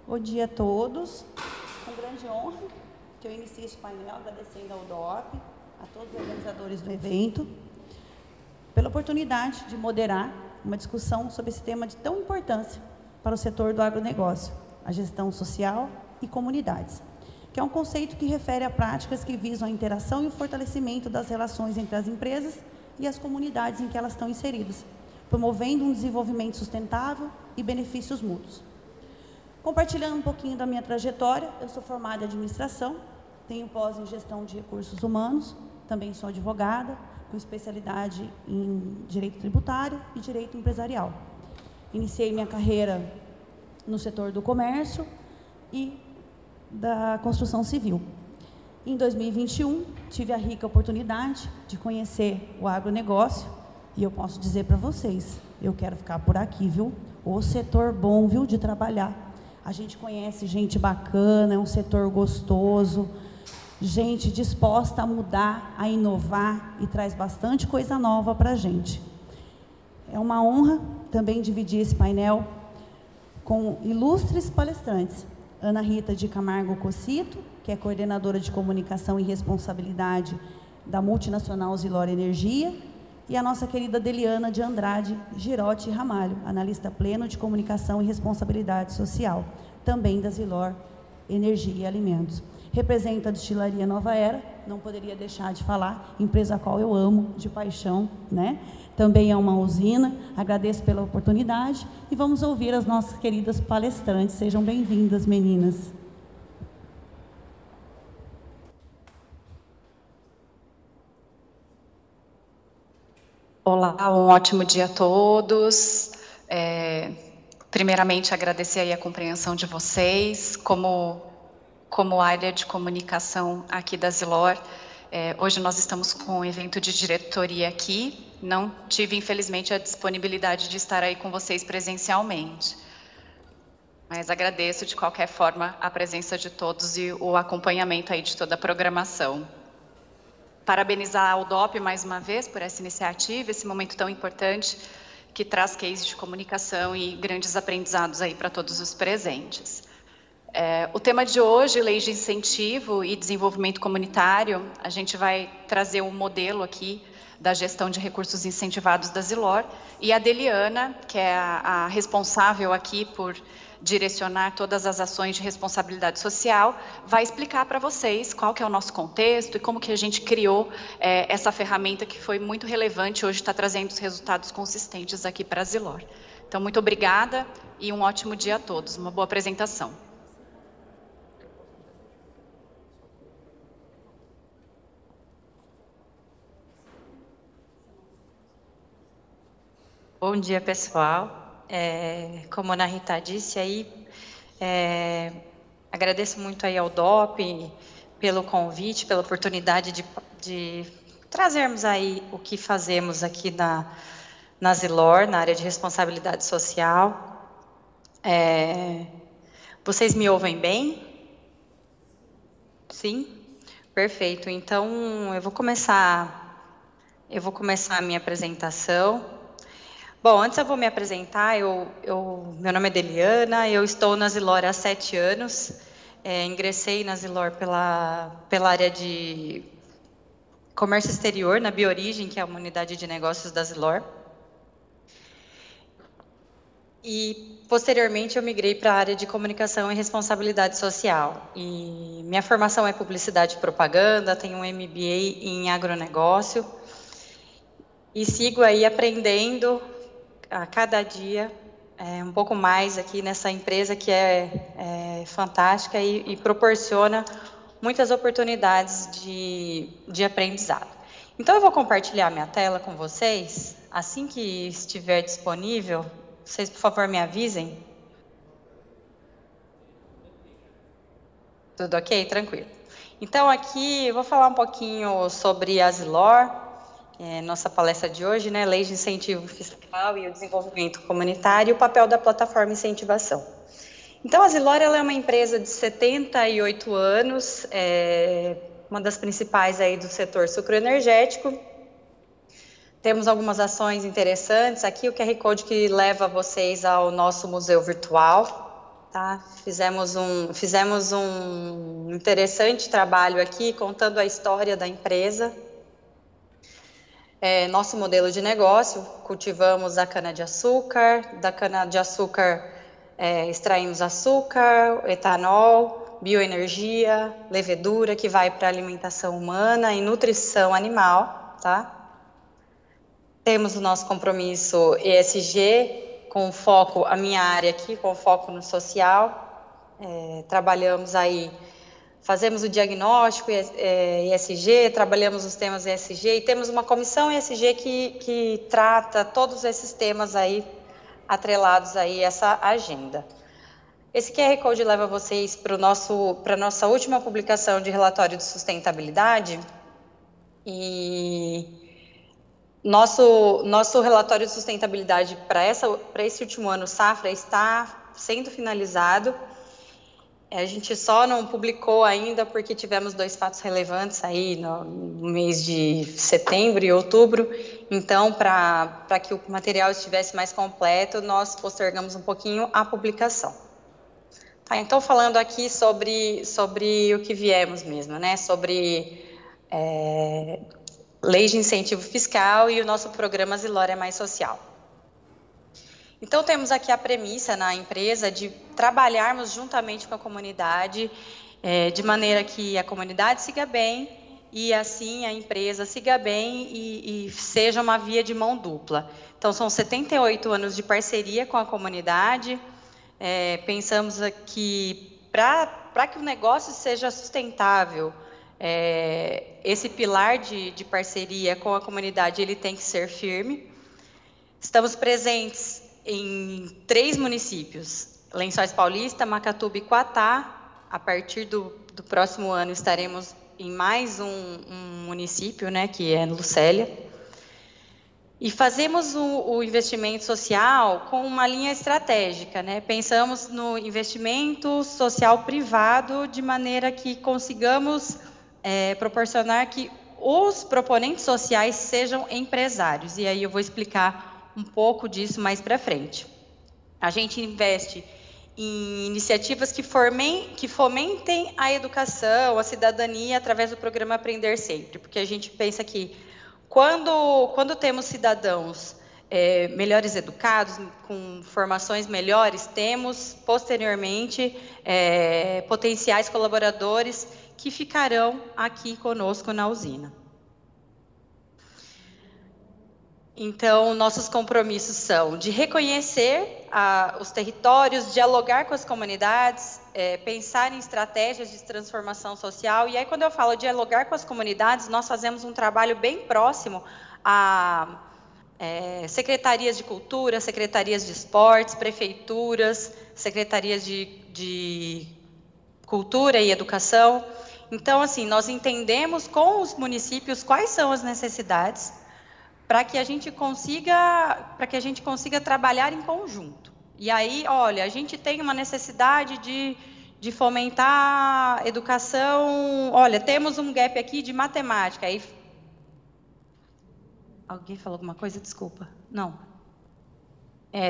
Bom dia a todos. Com grande honra que eu inicie esse painel agradecendo ao DOP, a todos os organizadores do evento, pela oportunidade de moderar uma discussão sobre esse tema de tão importância para o setor do agronegócio, a gestão social e comunidades, que é um conceito que refere a práticas que visam a interação e o fortalecimento das relações entre as empresas e as comunidades em que elas estão inseridas, promovendo um desenvolvimento sustentável e benefícios mútuos. Compartilhando um pouquinho da minha trajetória, eu sou formada em administração, tenho pós em gestão de recursos humanos, também sou advogada, com especialidade em direito tributário e direito empresarial. Iniciei minha carreira no setor do comércio e da construção civil. Em 2021, tive a rica oportunidade de conhecer o agronegócio e eu posso dizer para vocês, eu quero ficar por aqui, viu? O setor bom, viu, de trabalhar. A gente conhece gente bacana, é um setor gostoso, gente disposta a mudar, a inovar e traz bastante coisa nova para a gente. É uma honra também dividir esse painel com ilustres palestrantes. Ana Rita de Camargo Cocito, que é coordenadora de comunicação e responsabilidade da multinacional Zilor Energia, e a nossa querida Deliana de Andrade Girotti Ramalho, analista pleno de comunicação e responsabilidade social, também da Zilor Energia e Alimentos. Representa a destilaria Nova Era, não poderia deixar de falar, empresa a qual eu amo de paixão, né? Também é uma usina, agradeço pela oportunidade e vamos ouvir as nossas queridas palestrantes. Sejam bem-vindas, meninas. Olá, um ótimo dia a todos. Primeiramente, agradecer aí a compreensão de vocês, como área de comunicação aqui da Zilor. Hoje nós estamos com um evento de diretoria aqui, não tive, infelizmente, a disponibilidade de estar aí com vocês presencialmente. Mas agradeço, de qualquer forma, a presença de todos e o acompanhamento aí de toda a programação. Parabenizar ao DOP mais uma vez por essa iniciativa, esse momento tão importante que traz cases de comunicação e grandes aprendizados aí para todos os presentes. O tema de hoje, leis de incentivo e desenvolvimento comunitário, a gente vai trazer um modelo aqui da gestão de recursos incentivados da Zilor, e a Deliana, que é a responsável aqui por direcionar todas as ações de responsabilidade social, vai explicar para vocês qual que é o nosso contexto e como que a gente criou essa ferramenta que foi muito relevante, hoje está trazendo os resultados consistentes aqui para a Zilor. Então, muito obrigada e um ótimo dia a todos, uma boa apresentação. Bom dia, pessoal. Como a Ana Rita disse aí, agradeço muito aí ao DOP pelo convite, pela oportunidade de trazermos aí o que fazemos aqui na Zilor, na área de responsabilidade social. Vocês me ouvem bem? Sim? Perfeito. Então, eu vou começar a minha apresentação. Bom, antes eu vou me apresentar, meu nome é Deliana, eu estou na Zilor há 7 anos, ingressei na Zilor pela área de comércio exterior, na Biorigem, que é uma unidade de negócios da Zilor. E, posteriormente, eu migrei para a área de comunicação e responsabilidade social. E minha formação é publicidade e propaganda, tenho um MBA em agronegócio, e sigo aí aprendendo a cada dia um pouco mais aqui nessa empresa que é fantástica e proporciona muitas oportunidades de aprendizado. Então, eu vou compartilhar minha tela com vocês. Assim que estiver disponível, vocês, por favor, me avisem. Tudo ok? Tranquilo. Então, aqui eu vou falar um pouquinho sobre a Zilor. Nossa palestra de hoje, né, Leis de Incentivo Fiscal e o Desenvolvimento Comunitário e o papel da plataforma Incentivação. Então, a Zilor ela é uma empresa de 78 anos, uma das principais aí do setor sucroenergético. Temos algumas ações interessantes. Aqui o QR Code que leva vocês ao nosso museu virtual, tá? Fizemos um interessante trabalho aqui, contando a história da empresa. Nosso modelo de negócio, cultivamos a cana-de-açúcar, da cana-de-açúcar extraímos açúcar, etanol, bioenergia, levedura, que vai para alimentação humana e nutrição animal, tá? Temos o nosso compromisso ESG, com foco, a minha área aqui, com foco no social. Trabalhamos aí, fazemos o diagnóstico ESG, trabalhamos os temas ESG e temos uma comissão ESG que trata todos esses temas aí, atrelados aí a essa agenda. Esse QR Code leva vocês para a nossa última publicação de relatório de sustentabilidade e nosso relatório de sustentabilidade para esse último ano safra está sendo finalizado. A gente só não publicou ainda porque tivemos 2 fatos relevantes aí no mês de setembro e outubro. Então, para que o material estivesse mais completo, nós postergamos um pouquinho a publicação. Tá, então, falando aqui sobre o que viemos mesmo, né? Sobre lei de incentivo fiscal e o nosso programa Zilor é Mais Social. Então, temos aqui a premissa na empresa de trabalharmos juntamente com a comunidade, de maneira que a comunidade siga bem e, assim, a empresa siga bem e seja uma via de mão dupla. Então, são 78 anos de parceria com a comunidade. Pensamos aqui, para que o negócio seja sustentável, esse pilar de parceria com a comunidade, ele tem que ser firme. Estamos presentes em 3 municípios, Lençóis Paulista, Macatuba e Quatá. A partir do próximo ano estaremos em mais um município, né, que é Lucélia. E fazemos o investimento social com uma linha estratégica, né? Pensamos no investimento social privado de maneira que consigamos proporcionar que os proponentes sociais sejam empresários. E aí eu vou explicar um pouco disso mais para frente. A gente investe em iniciativas que fomentem a educação, a cidadania, através do programa Aprender Sempre, porque a gente pensa que quando temos cidadãos melhores educados, com formações melhores, temos, posteriormente, potenciais colaboradores que ficarão aqui conosco na usina. Então, nossos compromissos são de reconhecer os territórios, dialogar com as comunidades, pensar em estratégias de transformação social. E aí, quando eu falo dialogar com as comunidades, nós fazemos um trabalho bem próximo a secretarias de cultura, secretarias de esportes, prefeituras, secretarias de cultura e educação. Então, assim, nós entendemos com os municípios quais são as necessidades para que a gente consiga trabalhar em conjunto. E aí, olha, a gente tem uma necessidade de fomentar a educação. Olha, temos um gap aqui de matemática. Aí, alguém falou alguma coisa? Desculpa. Não.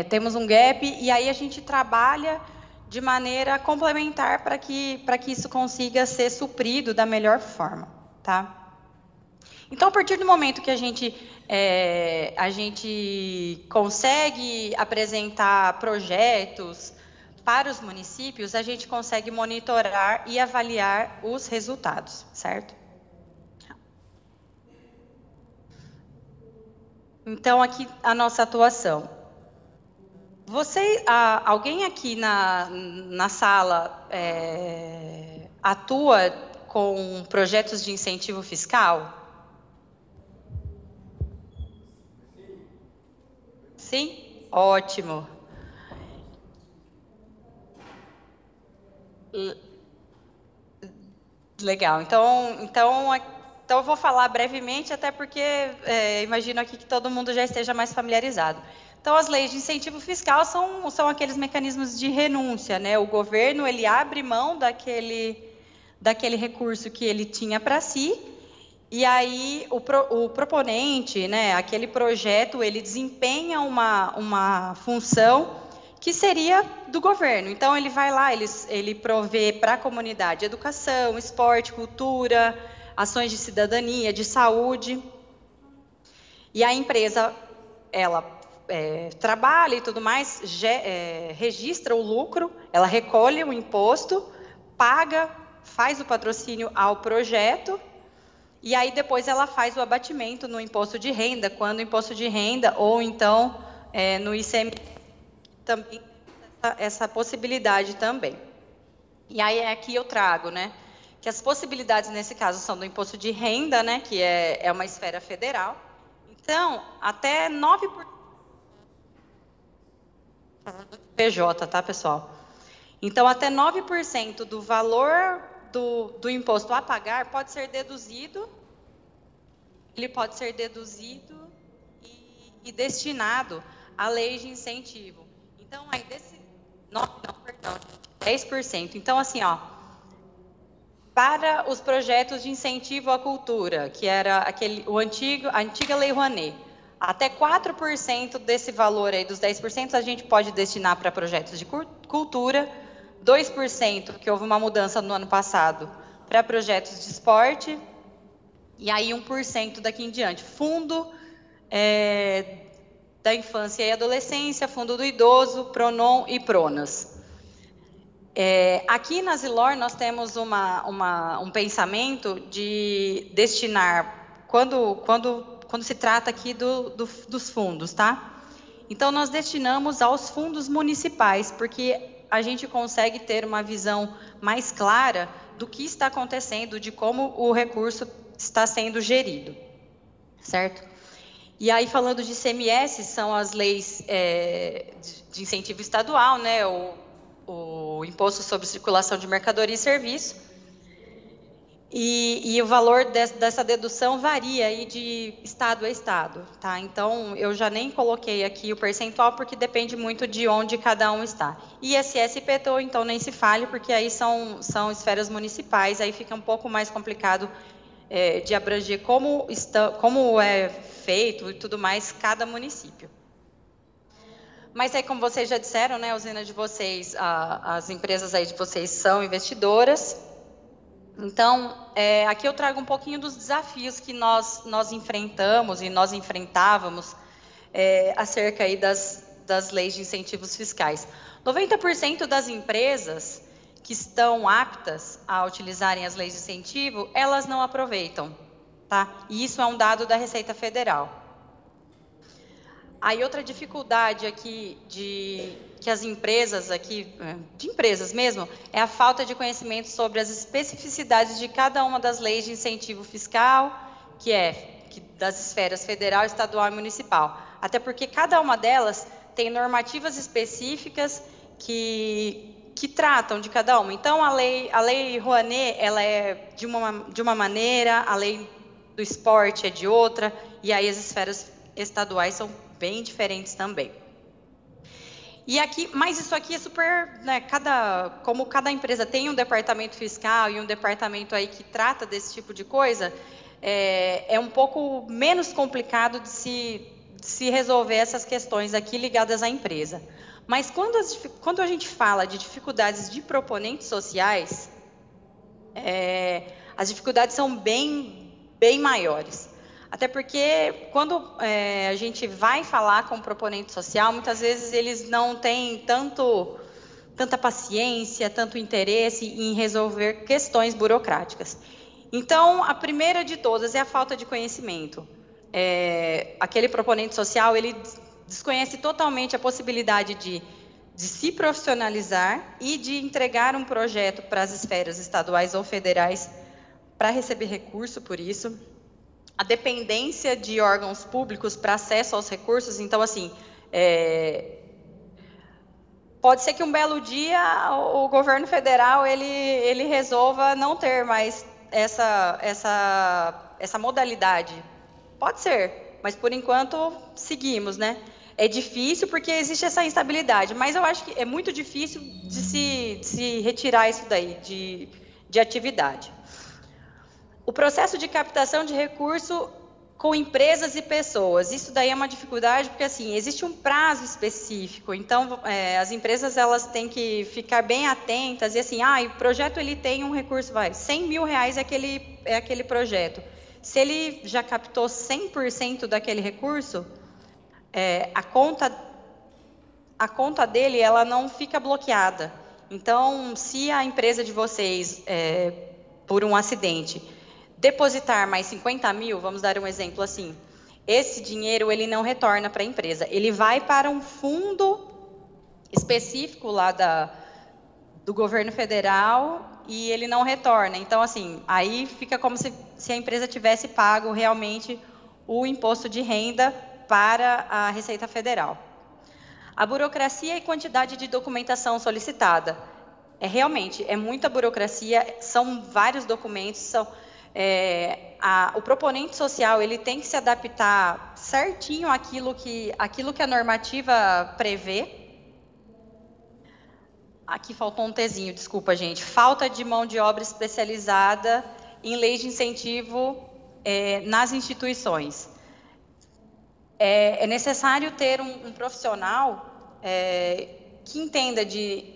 Temos um gap e aí a gente trabalha de maneira complementar para que isso consiga ser suprido da melhor forma, tá? Então, a partir do momento que a gente consegue apresentar projetos para os municípios, a gente consegue monitorar e avaliar os resultados, certo? Então, aqui a nossa atuação. Alguém aqui na sala atua com projetos de incentivo fiscal? Sim? Ótimo. Legal. Então eu vou falar brevemente, até porque imagino aqui que todo mundo já esteja mais familiarizado. Então, as leis de incentivo fiscal são aqueles mecanismos de renúncia, né? O governo, ele abre mão daquele recurso que ele tinha para si, e aí o proponente, né, aquele projeto, ele desempenha uma função que seria do governo. Então, ele vai lá, ele provê para a comunidade educação, esporte, cultura, ações de cidadania, de saúde. E a empresa, ela trabalha e tudo mais, registra o lucro, ela recolhe o imposto, paga, faz o patrocínio ao projeto, e aí depois ela faz o abatimento no imposto de renda, quando o imposto de renda, ou então no ICMS, também essa possibilidade também. E aí aqui eu trago, né, que as possibilidades nesse caso são do imposto de renda, né, que é uma esfera federal. Então, até 9% PJ, tá, pessoal? Então, até 9% do valor do imposto a pagar pode ser deduzido, ele pode ser deduzido e destinado a leis de incentivo. Então, aí desse 10%. Então, assim, ó, para os projetos de incentivo à cultura, que era a antiga Lei Rouanet, até 4% desse valor aí, dos 10%, a gente pode destinar para projetos de cultura, 2%, que houve uma mudança no ano passado, para projetos de esporte, e aí 1% daqui em diante. Fundo da Infância e Adolescência, Fundo do Idoso, Pronon e Pronas. Aqui na Zilor nós temos um pensamento de destinar, quando se trata aqui dos fundos, tá? Então nós destinamos aos fundos municipais, porque a gente consegue ter uma visão mais clara do que está acontecendo, de como o recurso está sendo gerido, certo? E aí, falando de ICMS, são as leis de incentivo estadual, né? O Imposto sobre Circulação de Mercadoria e Serviço. E o valor dessa dedução varia aí de estado a estado, tá? Então, eu já nem coloquei aqui o percentual, porque depende muito de onde cada um está. ISS e IPTU, então, nem se fale, porque aí são esferas municipais, aí fica um pouco mais complicado de abranger como é feito e tudo mais cada município. Mas aí, como vocês já disseram, né, a usina de vocês, as empresas aí de vocês são investidoras. Então, aqui eu trago um pouquinho dos desafios que nós enfrentamos e nós enfrentávamos acerca aí das leis de incentivos fiscais. 90% das empresas que estão aptas a utilizarem as leis de incentivo, elas não aproveitam, tá? E isso é um dado da Receita Federal. Aí outra dificuldade aqui que as empresas aqui, de empresas mesmo, é a falta de conhecimento sobre as especificidades de cada uma das leis de incentivo fiscal, das esferas federal, estadual e municipal. Até porque cada uma delas tem normativas específicas que tratam de cada uma. Então, a lei Rouanet, ela é de uma maneira, a lei do esporte é de outra, e aí as esferas estaduais são bem diferentes também. E aqui, mas isso aqui é super, né, como cada empresa tem um departamento fiscal e um departamento aí que trata desse tipo de coisa, é um pouco menos complicado de se resolver essas questões aqui ligadas à empresa. Mas quando a gente fala de dificuldades de proponentes sociais, as dificuldades são bem maiores. Até porque quando a gente vai falar com o proponente social, muitas vezes eles não têm tanta paciência, tanto interesse em resolver questões burocráticas. Então, a primeira de todas é a falta de conhecimento. Aquele proponente social, ele desconhece totalmente a possibilidade de se profissionalizar e de entregar um projeto para as esferas estaduais ou federais para receber recurso por isso. A dependência de órgãos públicos para acesso aos recursos. Então, assim, pode ser que um belo dia o governo federal ele resolva não ter mais essa modalidade. Pode ser, mas por enquanto seguimos, né? É difícil porque existe essa instabilidade, mas eu acho que é muito difícil de se retirar isso daí de atividade. O processo de captação de recurso com empresas e pessoas. Isso daí é uma dificuldade, porque assim, existe um prazo específico, então as empresas elas têm que ficar bem atentas, e assim, o projeto ele tem um recurso, R$100 mil é aquele projeto. Se ele já captou 100% daquele recurso, a conta dele ela não fica bloqueada. Então, se a empresa de vocês, por um acidente, depositar mais 50 mil, vamos dar um exemplo assim, esse dinheiro ele não retorna para a empresa, ele vai para um fundo específico lá do governo federal e ele não retorna. Então, assim, aí fica como se a empresa tivesse pago realmente o imposto de renda para a Receita Federal. A burocracia e quantidade de documentação solicitada. Realmente, é muita burocracia, são vários documentos, o proponente social ele tem que se adaptar certinho àquilo que a normativa prevê. Aqui faltou um Tzinho, desculpa, gente. Falta de mão de obra especializada em leis de incentivo nas instituições. É necessário ter um profissional que entenda de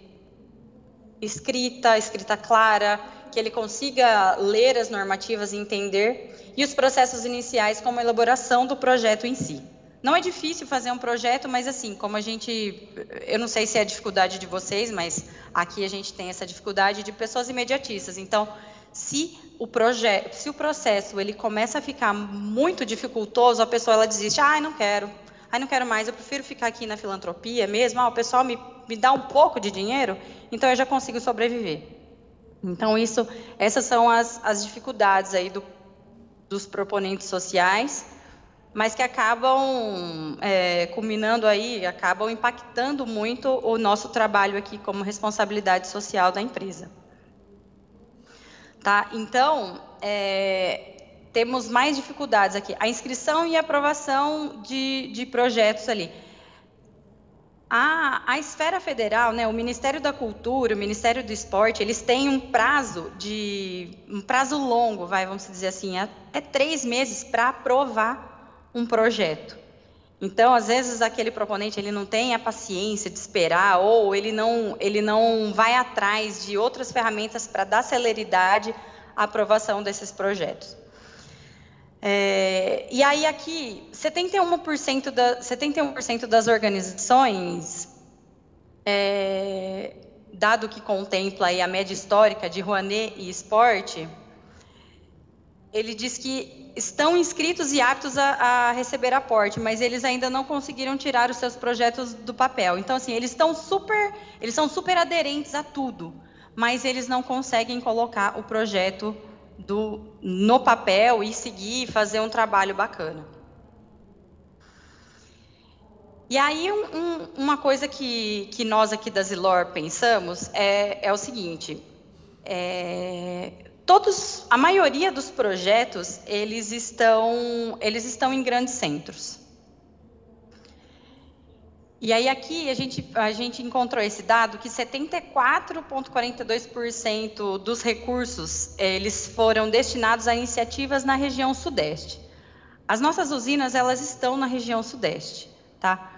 escrita clara, que ele consiga ler as normativas e entender, e os processos iniciais como a elaboração do projeto em si. Não é difícil fazer um projeto, mas assim, como eu não sei se é a dificuldade de vocês, mas aqui a gente tem essa dificuldade de pessoas imediatistas. Então, se o processo ele começa a ficar muito dificultoso, a pessoa ela desiste, não quero mais, eu prefiro ficar aqui na filantropia mesmo, o pessoal me dá um pouco de dinheiro, então eu já consigo sobreviver. Então, essas são as dificuldades aí dos proponentes sociais, mas que acabam culminando aí, acabam impactando muito o nosso trabalho aqui como responsabilidade social da empresa. Tá? Então, temos mais dificuldades aqui. A inscrição e aprovação de projetos ali. A esfera federal, né, o Ministério da Cultura, o Ministério do Esporte, eles têm um prazo longo, vamos dizer assim, até 3 meses para aprovar um projeto. Então, às vezes, aquele proponente ele não tem a paciência de esperar, ou ele não vai atrás de outras ferramentas para dar celeridade à aprovação desses projetos. E aí aqui, 71% das organizações, dado que contempla aí a média histórica de Rouanet e esporte, ele diz que estão inscritos e aptos a receber aporte, mas eles ainda não conseguiram tirar os seus projetos do papel. Então, assim, eles são super aderentes a tudo, mas eles não conseguem colocar o projeto no papel e seguir, fazer um trabalho bacana. E aí, uma coisa que nós aqui da Zilor pensamos é o seguinte, a maioria dos projetos, eles estão em grandes centros. E aí aqui a gente encontrou esse dado que 74,42% dos recursos eles foram destinados a iniciativas na região sudeste. As nossas usinas elas estão na região sudeste, tá?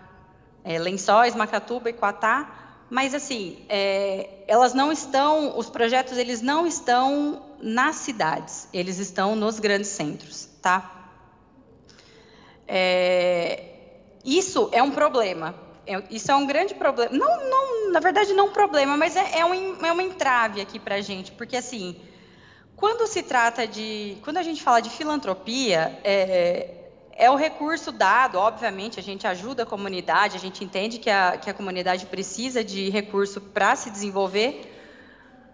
Lençóis, Macatuba e Quatá, mas assim elas não estão, os projetos eles não estão nas cidades, eles estão nos grandes centros, tá? Isso é um problema. Isso é um grande problema, na verdade não um problema, mas é uma entrave aqui para a gente, porque assim, quando a gente fala de filantropia, é o recurso dado, obviamente, a gente ajuda a comunidade, a gente entende que a comunidade precisa de recurso para se desenvolver,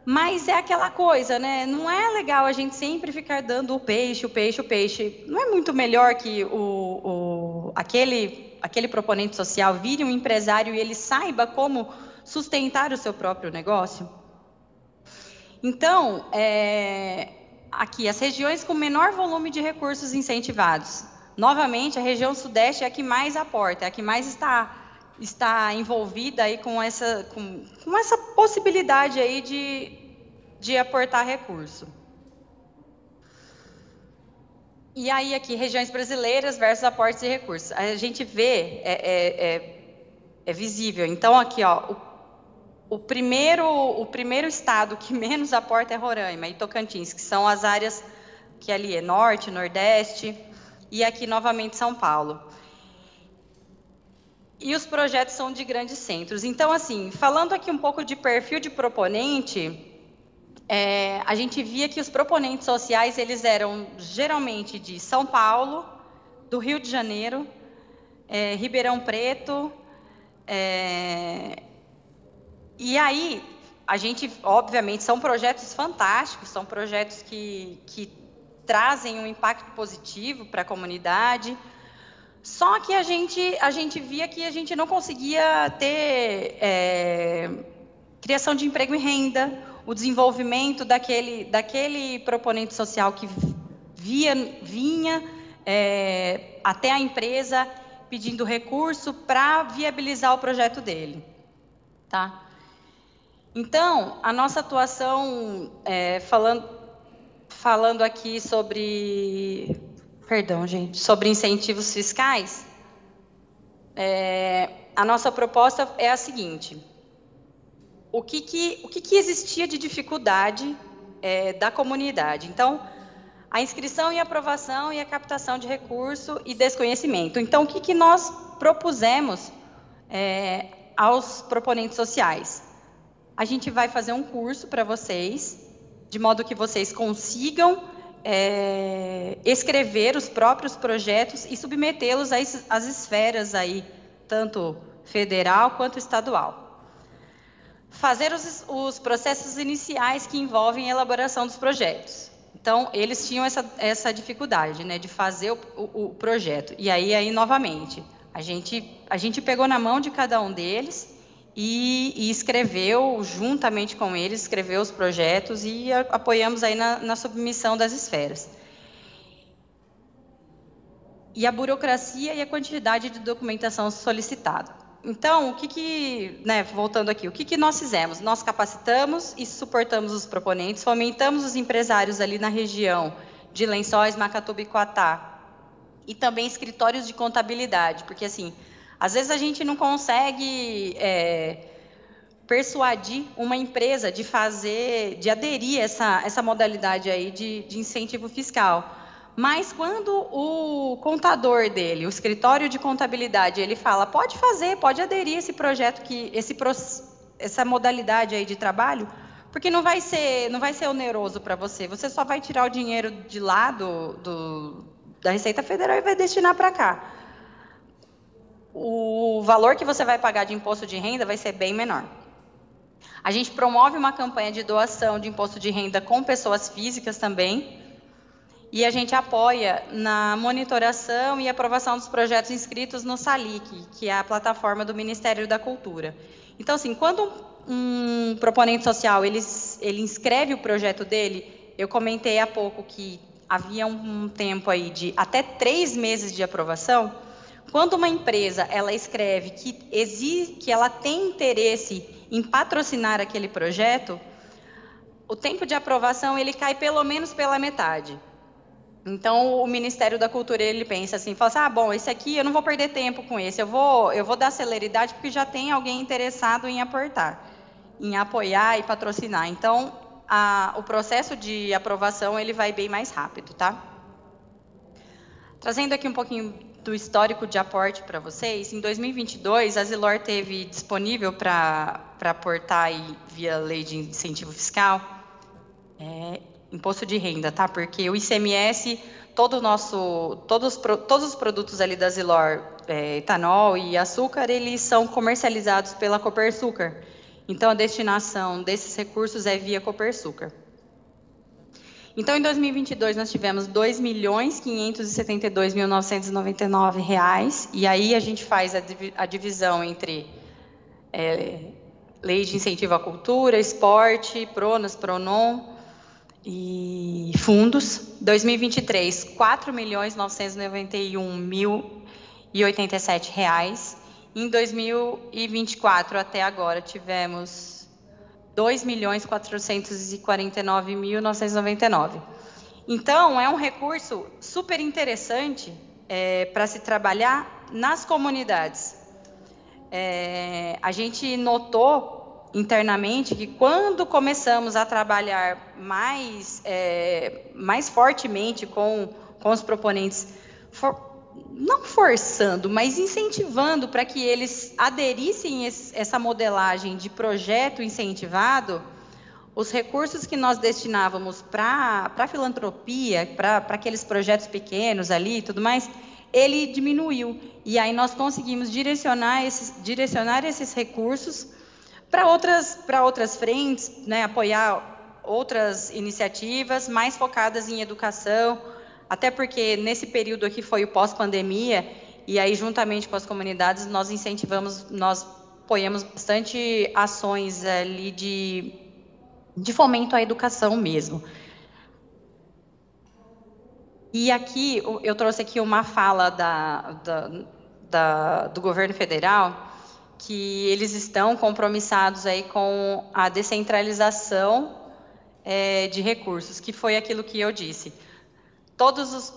mas é aquela coisa, né? Não é legal a gente sempre ficar dando o peixe. Não é muito melhor que aquele proponente social vire um empresário e ele saiba como sustentar o seu próprio negócio? Então, aqui, as regiões com menor volume de recursos incentivados. Novamente, a região sudeste é a que mais aporta, é a que mais está envolvida aí com essa possibilidade aí de aportar recurso. E aí aqui, regiões brasileiras versus aportes e recursos. A gente vê, é visível. Então aqui, ó, o primeiro estado que menos aporta é Roraima e Tocantins, que são as áreas que ali é Norte, Nordeste, e aqui novamente São Paulo. E os projetos são de grandes centros. Então, assim, falando aqui um pouco de perfil de proponente, a gente via que os proponentes sociais, eles eram geralmente de São Paulo, do Rio de Janeiro, Ribeirão Preto, e aí, a gente, obviamente, são projetos fantásticos, são projetos que trazem um impacto positivo para a comunidade, só que a gente via que a gente não conseguia ter criação de emprego e renda, o desenvolvimento daquele proponente social que vinha até a empresa pedindo recurso para viabilizar o projeto dele, tá? Então, a nossa atuação, falando aqui sobre, perdão, gente, sobre incentivos fiscais, a nossa proposta é a seguinte: o que existia de dificuldade da comunidade? Então, a inscrição e aprovação e a captação de recurso e desconhecimento. Então, o que nós propusemos aos proponentes sociais? A gente vai fazer um curso para vocês, de modo que vocês consigam escrever os próprios projetos e submetê-los às esferas aí, tanto federal quanto estadual. Fazer os processos iniciais que envolvem a elaboração dos projetos. Então, eles tinham essa dificuldade, né, de fazer o projeto. E aí, novamente, a gente pegou na mão de cada um deles e escreveu, juntamente com eles, escreveu os projetos e apoiamos aí na submissão das esferas. E a burocracia e a quantidade de documentação solicitada. Então, voltando aqui, o que nós fizemos? Nós capacitamos e suportamos os proponentes, fomentamos os empresários ali na região de Lençóis, Macatuba e Quatá, e também escritórios de contabilidade, porque assim, às vezes a gente não consegue persuadir uma empresa de aderir essa modalidade aí de incentivo fiscal. Mas quando o contador dele, o escritório de contabilidade, ele fala, pode fazer, pode aderir esse projeto, essa modalidade aí de trabalho, porque não vai ser oneroso para você, você só vai tirar o dinheiro de lá da Receita Federal e vai destinar para cá. O valor que você vai pagar de imposto de renda vai ser bem menor. A gente promove uma campanha de doação de imposto de renda com pessoas físicas também, e a gente apoia na monitoração e aprovação dos projetos inscritos no SALIC, que é a plataforma do Ministério da Cultura. Então, assim, quando um proponente social ele inscreve o projeto dele, eu comentei há pouco que havia um tempo aí de até 3 meses de aprovação. Quando uma empresa ela escreve que ela tem interesse em patrocinar aquele projeto, o tempo de aprovação ele cai pelo menos pela metade. Então, o Ministério da Cultura, ele pensa assim, fala assim, bom, esse aqui eu não vou perder tempo com esse, eu vou dar celeridade porque já tem alguém interessado em aportar, em apoiar e patrocinar. Então, o processo de aprovação, ele vai bem mais rápido, tá? Trazendo aqui um pouquinho do histórico de aporte para vocês, em 2022, a Zilor teve disponível para aportar via lei de incentivo fiscal, imposto de renda, tá? Porque o ICMS, todos os produtos ali da Zilor, etanol e açúcar, eles são comercializados pela Copersucar. Então, a destinação desses recursos é via Copersucar. Então, em 2022, nós tivemos R$ 2.572.999, e aí a gente faz a divisão entre lei de incentivo à cultura, esporte, PRONAS, PRONON, e fundos. 2023, R$ 4.991.087. Em 2024, até agora, tivemos R$ 2.449.999. Então, é um recurso super interessante para se trabalhar nas comunidades. A gente notou internamente que quando começamos a trabalhar mais fortemente com os proponentes, não forçando, mas incentivando para que eles aderissem essa modelagem de projeto incentivado, os recursos que nós destinávamos para a filantropia, para aqueles projetos pequenos ali e tudo mais, ele diminuiu. E aí nós conseguimos direcionar esses recursos para outras frentes, né, apoiar outras iniciativas mais focadas em educação, até porque nesse período aqui foi o pós-pandemia, e aí juntamente com as comunidades nós apoiamos bastante ações ali de fomento à educação mesmo. E aqui, eu trouxe aqui uma fala do governo federal, que eles estão compromissados aí com a descentralização de recursos, que foi aquilo que eu disse.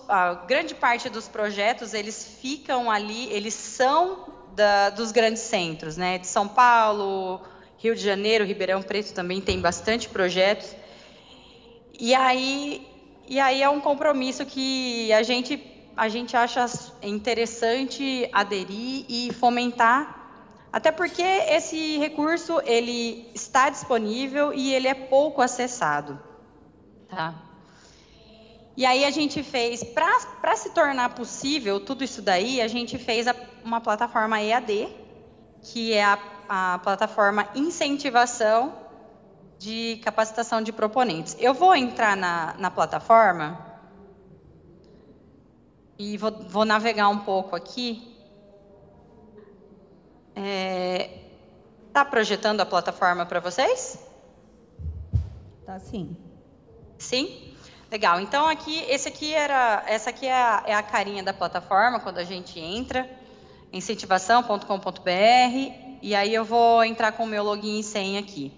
A grande parte dos projetos, eles ficam ali, eles são dos grandes centros, né? De São Paulo, Rio de Janeiro, Ribeirão Preto também tem bastante projetos. E aí é um compromisso que a gente acha interessante aderir e fomentar, até porque esse recurso ele está disponível e ele é pouco acessado, tá? E aí a gente fez, para se tornar possível tudo isso daí, a gente fez uma plataforma EAD, que é a plataforma incentivação de capacitação de proponentes. Eu vou entrar na plataforma e vou navegar um pouco aqui. Tá projetando a plataforma para vocês? Tá sim. Sim? Legal. Então, essa aqui é a carinha da plataforma quando a gente entra, incentivação.com.br, e aí eu vou entrar com o meu login e senha aqui.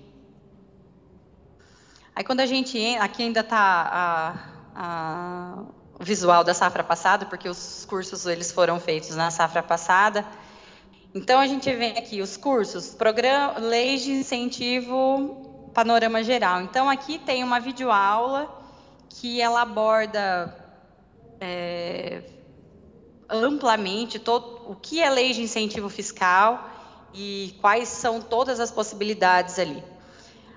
Aí quando a gente entra, aqui ainda está o visual da safra passada, porque os cursos eles foram feitos na safra passada. Então a gente vem aqui os cursos, leis de incentivo, panorama geral. Então aqui tem uma videoaula que ela aborda amplamente o que é lei de incentivo fiscal e quais são todas as possibilidades ali.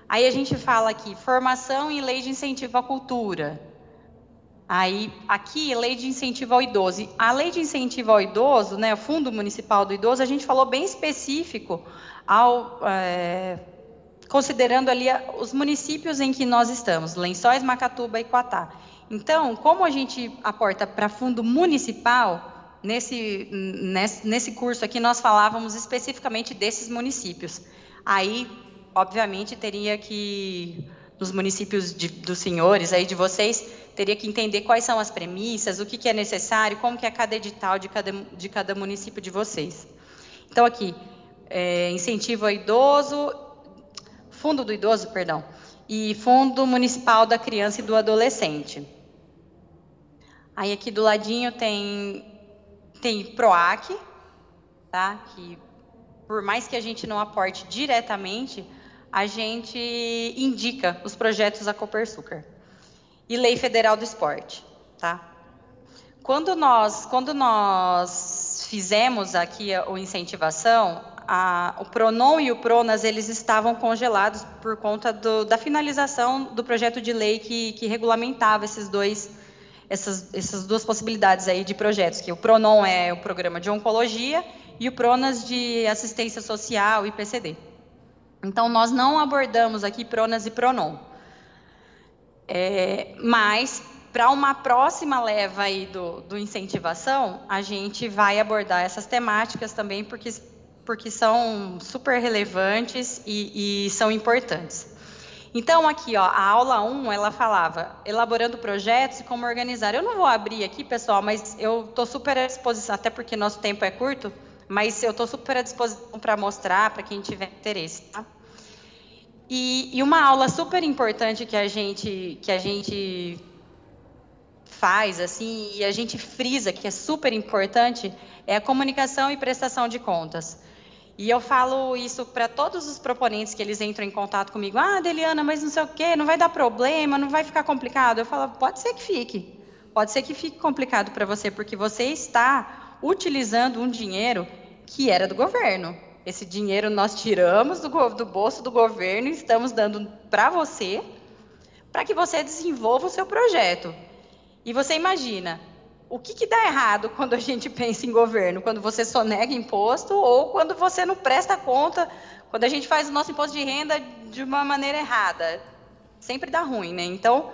Aí a gente fala aqui, formação em lei de incentivo à cultura. Aí, aqui, lei de incentivo ao idoso. A lei de incentivo ao idoso, né, o Fundo Municipal do Idoso, a gente falou bem específico, considerando ali os municípios em que nós estamos, Lençóis, Macatuba e Quatá. Então, como a gente aporta para fundo municipal, nesse curso aqui nós falávamos especificamente desses municípios. Aí, obviamente, teria que, nos municípios dos senhores, aí de vocês, teria que entender quais são as premissas, o que é necessário, como que é cada edital de cada município de vocês. Então, aqui, incentivo ao idoso, Fundo do Idoso, perdão, e Fundo Municipal da Criança e do Adolescente. Aí, aqui do ladinho tem PROAC, tá? Que, por mais que a gente não aporte diretamente, a gente indica os projetos da Copersucar. E Lei Federal do Esporte, tá? Quando nós fizemos aqui o incentivação, o Pronon e o Pronas, eles estavam congelados por conta da finalização do projeto de lei que regulamentava essas duas possibilidades aí de projetos, que o Pronon é o programa de oncologia e o Pronas de assistência social e PCD. Então, nós não abordamos aqui Pronas e Pronon. Mas, para uma próxima leva aí do incentivação, a gente vai abordar essas temáticas também, porque são super relevantes e são importantes. Então, aqui, ó, a aula 1, ela falava, elaborando projetos e como organizar. Eu não vou abrir aqui, pessoal, mas eu estou super à disposição, até porque nosso tempo é curto, mas eu estou super à disposição para mostrar, para quem tiver interesse, tá? E uma aula super importante que a gente faz, assim, e a gente frisa que é super importante, é a comunicação e prestação de contas. E eu falo isso para todos os proponentes que eles entram em contato comigo. Ah, Deliana, mas não sei o quê, não vai dar problema, não vai ficar complicado. Eu falo, pode ser que fique. Pode ser que fique complicado para você, porque você está utilizando um dinheiro que era do governo. Esse dinheiro nós tiramos do bolso do governo e estamos dando para você, para que você desenvolva o seu projeto. E você imagina, o que dá errado quando a gente pensa em governo? Quando você sonega imposto ou quando você não presta conta, quando a gente faz o nosso imposto de renda de uma maneira errada? Sempre dá ruim, né? Então,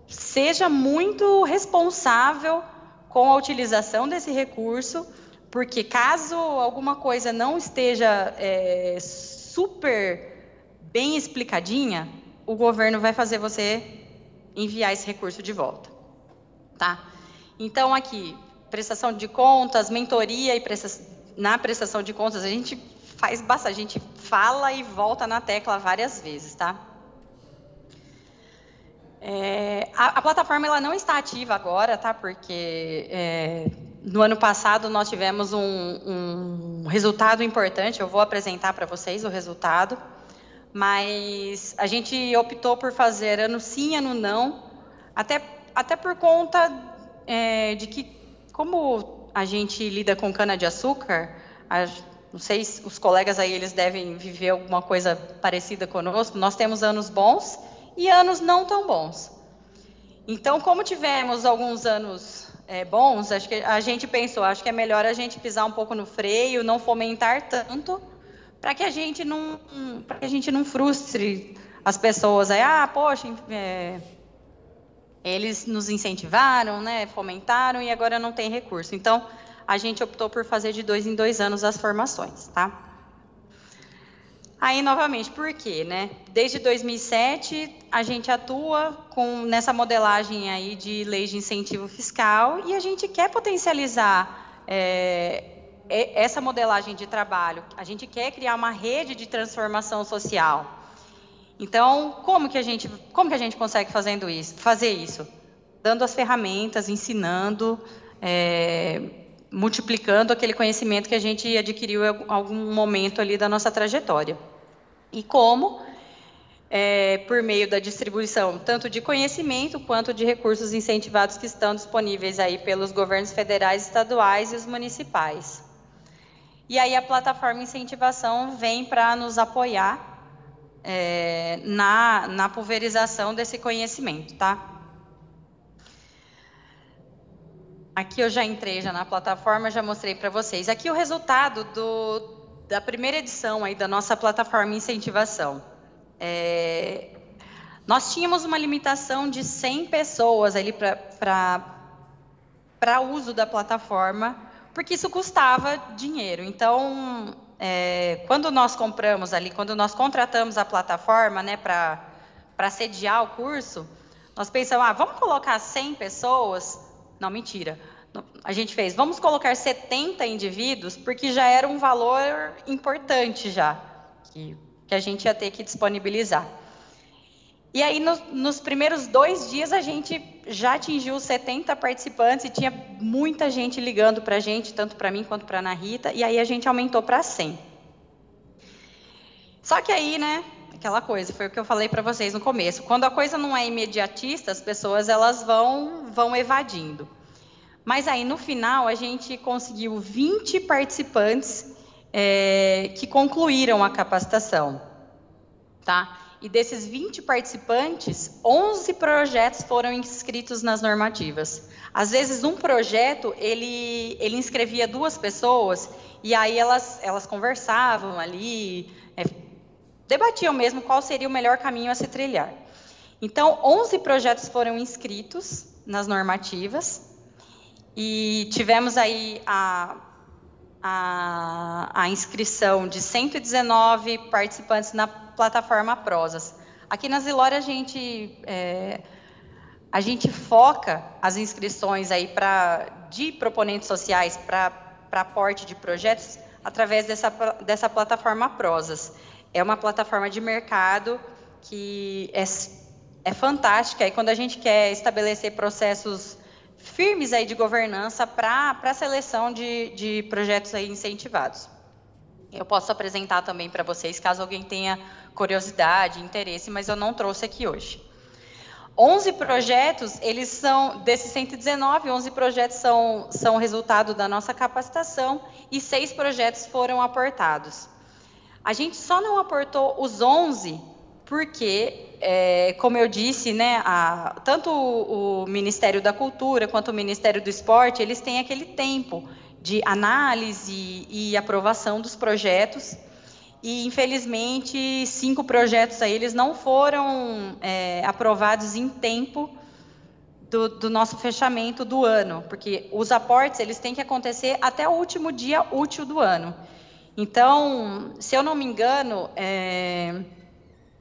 seja muito responsável com a utilização desse recurso, porque caso alguma coisa não esteja super bem explicadinha, o governo vai fazer você enviar esse recurso de volta, tá? Então, aqui, prestação de contas, mentoria e na prestação de contas, a gente faz bastante, a gente fala e volta na tecla várias vezes, tá? A plataforma ela não está ativa agora, tá? Porque no ano passado nós tivemos um resultado importante, eu vou apresentar para vocês o resultado, mas a gente optou por fazer ano sim, ano não, até por conta de que, como a gente lida com cana-de-açúcar, não sei se os colegas aí eles devem viver alguma coisa parecida conosco, nós temos anos bons e anos não tão bons. Então, como tivemos alguns anos bons, acho que a gente pensou, acho que é melhor a gente pisar um pouco no freio, não fomentar tanto, para que a gente não frustre as pessoas. Aí, poxa, eles nos incentivaram, né, fomentaram e agora não tem recurso. Então, a gente optou por fazer de 2 em 2 anos as formações, tá? Aí, novamente, por quê, né? Desde 2007, a gente atua nessa modelagem aí de leis de incentivo fiscal e a gente quer potencializar essa modelagem de trabalho. A gente quer criar uma rede de transformação social. Então, como que a gente consegue fazer isso? Dando as ferramentas, ensinando, multiplicando aquele conhecimento que a gente adquiriu em algum momento ali da nossa trajetória. E como? Por meio da distribuição tanto de conhecimento quanto de recursos incentivados que estão disponíveis aí pelos governos federais, estaduais e os municipais. E aí a plataforma Incentivação vem para nos apoiar na pulverização desse conhecimento, tá? Aqui eu já entrei na plataforma, já mostrei para vocês. Aqui o resultado da primeira edição aí da nossa plataforma Incentivação. Nós tínhamos uma limitação de 100 pessoas ali para uso da plataforma, porque isso custava dinheiro. Então, quando nós contratamos a plataforma, né, para sediar o curso, nós pensamos, vamos colocar 100 pessoas? Não, mentira. A gente fez, vamos colocar 70 indivíduos, porque já era um valor importante já, que a gente ia ter que disponibilizar. E aí, nos primeiros 2 dias, a gente já atingiu 70 participantes e tinha muita gente ligando para a gente, tanto para mim quanto para a Ana Rita, e aí a gente aumentou para 100. Só que aí, né, aquela coisa, foi o que eu falei para vocês no começo, quando a coisa não é imediatista, as pessoas elas vão evadindo. Mas aí, no final, a gente conseguiu 20 participantes que concluíram a capacitação, tá? E desses 20 participantes, 11 projetos foram inscritos nas normativas. Às vezes, um projeto, ele inscrevia 2 pessoas, e aí elas conversavam ali, debatiam mesmo qual seria o melhor caminho a se trilhar. Então, 11 projetos foram inscritos nas normativas, e tivemos aí a inscrição de 119 participantes na plataforma Prosas. Aqui na Zilore, a gente foca as inscrições aí de proponentes sociais para aporte de projetos através dessa plataforma Prosas. É uma plataforma de mercado que é fantástica, e quando a gente quer estabelecer processos firmes aí de governança para a seleção de projetos aí incentivados. Eu posso apresentar também para vocês, caso alguém tenha curiosidade, interesse, mas eu não trouxe aqui hoje. 11 projetos, eles são, desses 119, 11 projetos são resultado da nossa capacitação e 6 projetos foram aportados. A gente só não aportou os 11 porque, como eu disse, né, tanto o Ministério da Cultura quanto o Ministério do Esporte, eles têm aquele tempo de análise e aprovação dos projetos. E, infelizmente, 5 projetos aí, eles não foram aprovados em tempo do nosso fechamento do ano, porque os aportes, eles têm que acontecer até o último dia útil do ano. Então, se eu não me engano,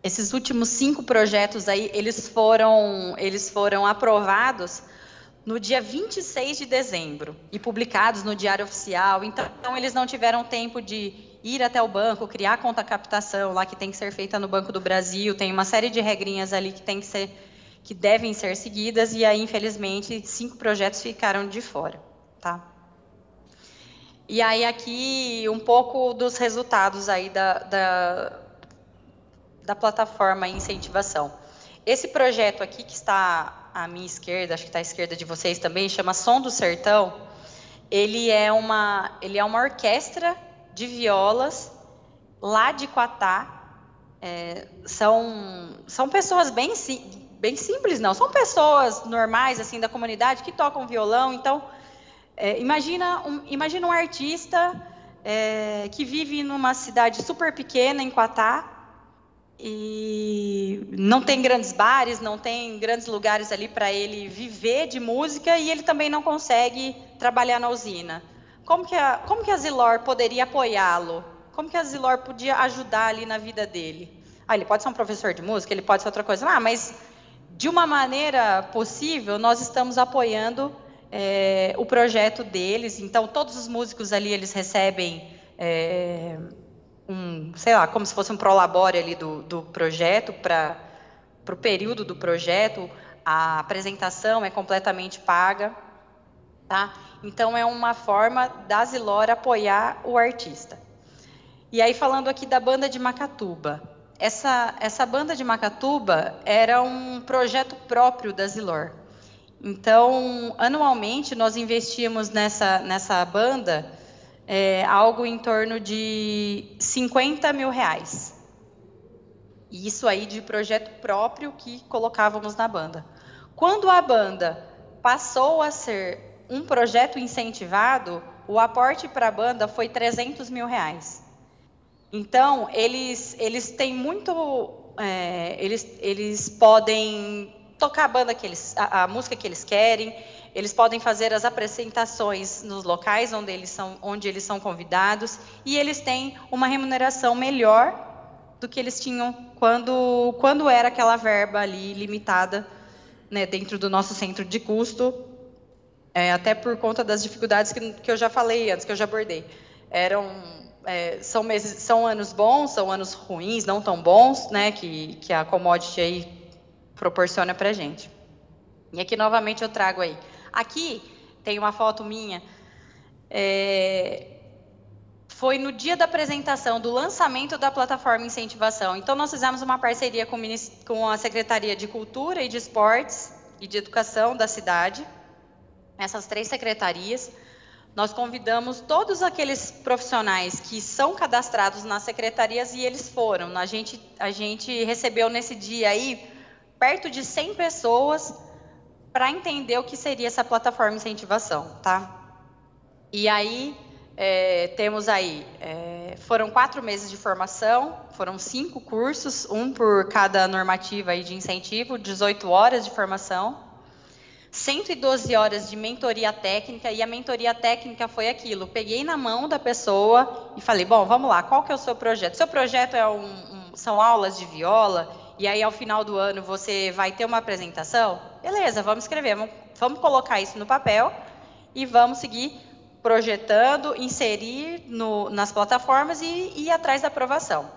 esses últimos 5 projetos aí, eles foram aprovados no dia 26 de dezembro e publicados no Diário Oficial. Então, eles não tiveram tempo de ir até o banco, criar conta captação lá que tem que ser feita no Banco do Brasil, tem uma série de regrinhas ali que devem ser seguidas, e aí, infelizmente, 5 projetos ficaram de fora, tá? E aí, aqui, um pouco dos resultados aí da plataforma Incentivação. Esse projeto aqui, que está à minha esquerda, acho que está à esquerda de vocês também, chama Som do Sertão. Ele é uma orquestra de violas lá de Quatá. São pessoas bem simples, não, são pessoas normais assim da comunidade que tocam violão. Então, imagina um artista que vive numa cidade super pequena em Quatá e não tem grandes bares, não tem grandes lugares ali para ele viver de música, e ele também não consegue trabalhar na usina. Como que a Zilor poderia apoiá-lo? Como que a Zilor podia ajudar ali na vida dele? Ele pode ser um professor de música, ele pode ser outra coisa. Mas de uma maneira possível, nós estamos apoiando o projeto deles. Então, todos os músicos ali, eles recebem sei lá, como se fosse um prolabore ali do projeto, para o período do projeto. A apresentação é completamente paga, tá? Então, é uma forma da Zilor apoiar o artista. E aí, falando aqui da Banda de Macatuba. Essa Banda de Macatuba era um projeto próprio da Zilor. Então, anualmente, nós investíamos nessa banda algo em torno de R$50 mil. E isso aí de projeto próprio que colocávamos na banda. Quando a banda passou a ser um projeto incentivado, o aporte para a banda foi R$300 mil. Então, eles têm muito... eles podem tocar a música que eles querem, eles podem fazer as apresentações nos locais onde eles são convidados, e eles têm uma remuneração melhor do que eles tinham quando era aquela verba ali limitada, né, dentro do nosso centro de custo, até por conta das dificuldades que eu já falei antes, que eu já abordei. São anos bons, são anos ruins, não tão bons, né, que a commodity aí proporciona para a gente. E aqui, novamente, eu trago aí. Aqui tem uma foto minha. Foi no dia da apresentação, do lançamento da plataforma Incentivação. Então, nós fizemos uma parceria com a Secretaria de Cultura e de Esportes e de Educação da cidade. Essas 3 secretarias. Nós convidamos todos aqueles profissionais que são cadastrados nas secretarias, e eles foram. A gente recebeu nesse dia aí perto de 100 pessoas para entender o que seria essa plataforma Incentivação, tá? E aí, temos aí, foram 4 meses de formação, foram 5 cursos, um por cada normativa aí de incentivo, 18 horas de formação, 112 horas de mentoria técnica, e a mentoria técnica foi aquilo, peguei na mão da pessoa e falei, bom, vamos lá, qual que é o seu projeto? Seu projeto são aulas de viola, e aí ao final do ano você vai ter uma apresentação? Beleza, vamos escrever, vamos colocar isso no papel e vamos seguir projetando, inserir nas plataformas e ir atrás da aprovação.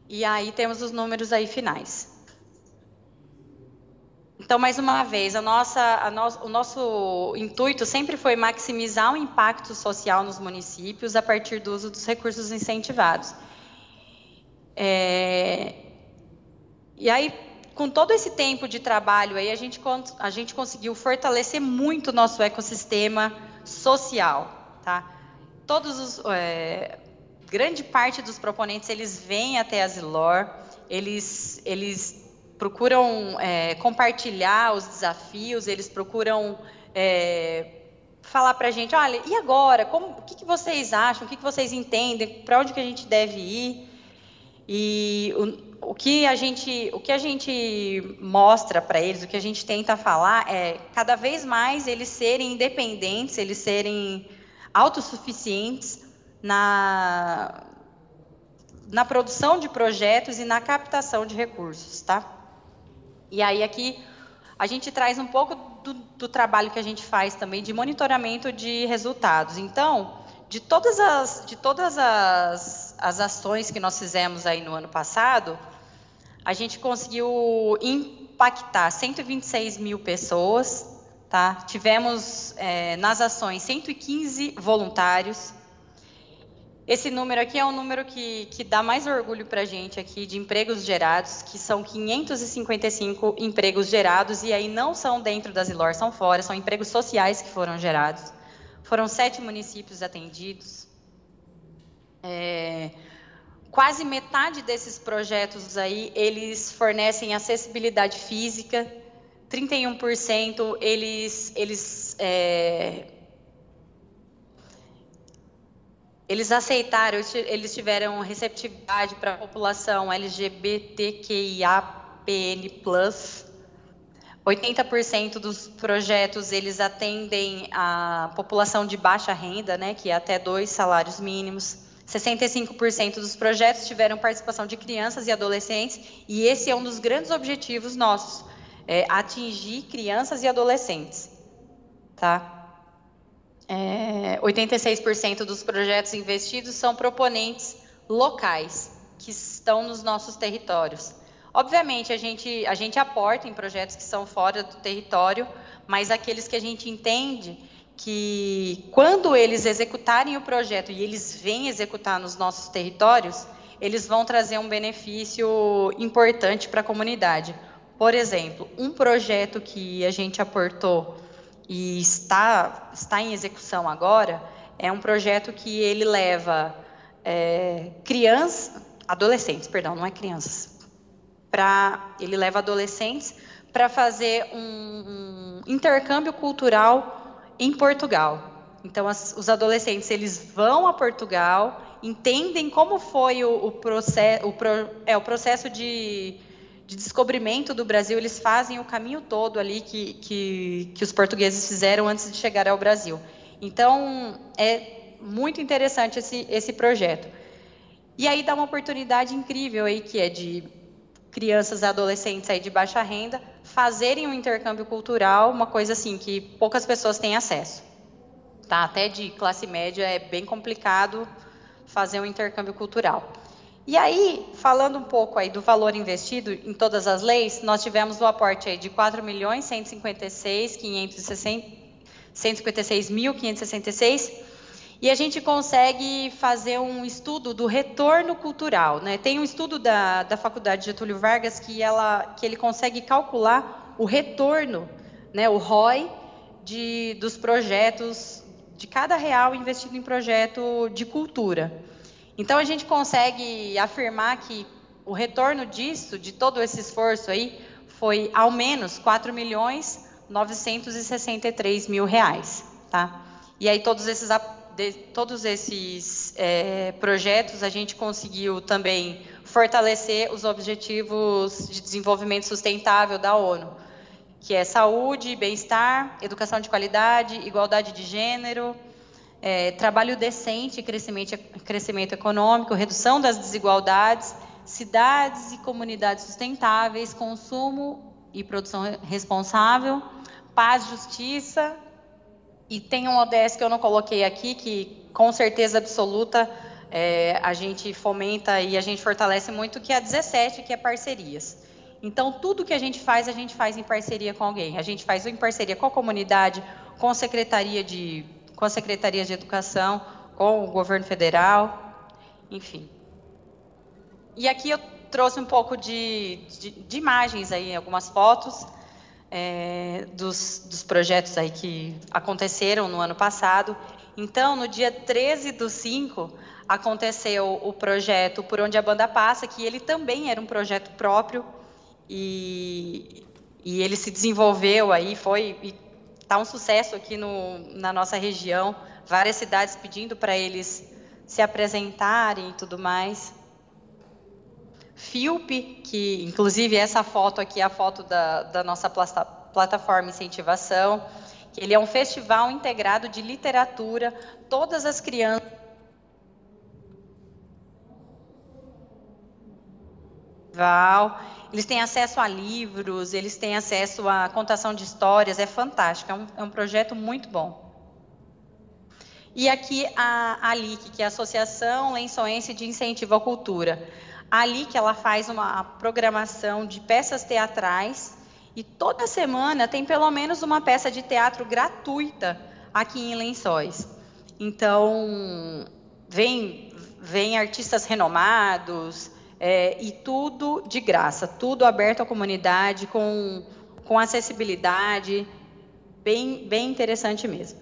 E aí temos os números aí finais. Então, mais uma vez, o nosso intuito sempre foi maximizar o impacto social nos municípios a partir do uso dos recursos incentivados. E aí, com todo esse tempo de trabalho, aí, a gente conseguiu fortalecer muito o nosso ecossistema social, tá? Grande parte dos proponentes, eles vêm até a Zilor, eles procuram compartilhar os desafios, eles procuram falar para a gente, olha, e agora? O que vocês acham? O que vocês entendem? Para onde que a gente deve ir? E o que a gente mostra para eles, o que a gente tenta falar é cada vez mais eles serem independentes, eles serem autossuficientes na produção de projetos e na captação de recursos, tá? E aí aqui a gente traz um pouco do trabalho que a gente faz também de monitoramento de resultados. Então, de todas as ações que nós fizemos aí no ano passado, a gente conseguiu impactar 126 mil pessoas, tá? Tivemos nas ações 115 voluntários. Esse número aqui é um número que dá mais orgulho para a gente aqui de empregos gerados, que são 555 empregos gerados, e aí não são dentro da Zilor, são fora, são empregos sociais que foram gerados. Foram 7 municípios atendidos. Quase metade desses projetos aí, eles fornecem acessibilidade física, 31% eles aceitaram, eles tiveram receptividade para a população LGBTQIAPN+. 80% dos projetos, eles atendem a população de baixa renda, né, que é até 2 salários mínimos. 65% dos projetos tiveram participação de crianças e adolescentes, e esse é um dos grandes objetivos nossos, atingir crianças e adolescentes, tá? 86% dos projetos investidos são proponentes locais, que estão nos nossos territórios. Obviamente, a gente aporta em projetos que são fora do território, mas aqueles que a gente entende que, quando eles executarem o projeto e eles vêm executar nos nossos territórios, eles vão trazer um benefício importante para a comunidade. Por exemplo, um projeto que a gente aportou e está em execução agora, é um projeto que ele leva adolescentes, não é crianças, ele leva adolescentes para fazer um intercâmbio cultural em Portugal. Então, os adolescentes, eles vão a Portugal, entendem como foi o processo de descobrimento do Brasil, eles fazem o caminho todo ali que os portugueses fizeram antes de chegar ao Brasil. Então, é muito interessante esse projeto. E aí dá uma oportunidade incrível aí, que é de crianças e adolescentes aí de baixa renda fazerem um intercâmbio cultural, uma coisa assim que poucas pessoas têm acesso. Tá? Até de classe média é bem complicado fazer um intercâmbio cultural. E aí, falando um pouco aí do valor investido em todas as leis, nós tivemos o aporte aí de 4.156.566, e a gente consegue fazer um estudo do retorno cultural, né? Tem um estudo da Faculdade Getúlio Vargas que ele consegue calcular o retorno, né, o ROI dos projetos, de cada real investido em projeto de cultura. Então, a gente consegue afirmar que o retorno disso, de todo esse esforço aí, foi ao menos R$4.963.000, tá? E aí, todos esses projetos, a gente conseguiu também fortalecer os objetivos de desenvolvimento sustentável da ONU, que é saúde, bem-estar, educação de qualidade, igualdade de gênero, trabalho decente, crescimento econômico, redução das desigualdades, cidades e comunidades sustentáveis, consumo e produção responsável, paz, justiça, e tem um ODS que eu não coloquei aqui, que com certeza absoluta a gente fomenta e a gente fortalece muito, que é a 17, que é parcerias. Então, tudo que a gente faz em parceria com alguém. A gente faz em parceria com a comunidade, com a Secretaria de Educação, com o governo federal, enfim. E aqui eu trouxe um pouco de imagens aí, algumas fotos dos projetos aí que aconteceram no ano passado. Então, no dia 13/5, aconteceu o projeto Por Onde a Banda Passa, que ele também era um projeto próprio, e ele se desenvolveu aí, está um sucesso aqui na nossa região, várias cidades pedindo para eles se apresentarem e tudo mais. FIUP, que inclusive essa foto aqui é a foto da nossa plataforma Incentivação, que ele é um festival integrado de literatura, todas as crianças. Eles têm acesso a livros, eles têm acesso à contação de histórias, é fantástico, é um projeto muito bom. E aqui a ALIC, que é a Associação Lençoense de Incentivo à Cultura. A ALIC, ela faz uma programação de peças teatrais e toda semana tem pelo menos uma peça de teatro gratuita aqui em Lençóis. Então, vem artistas renomados, e tudo de graça, tudo aberto à comunidade, com acessibilidade, bem interessante mesmo.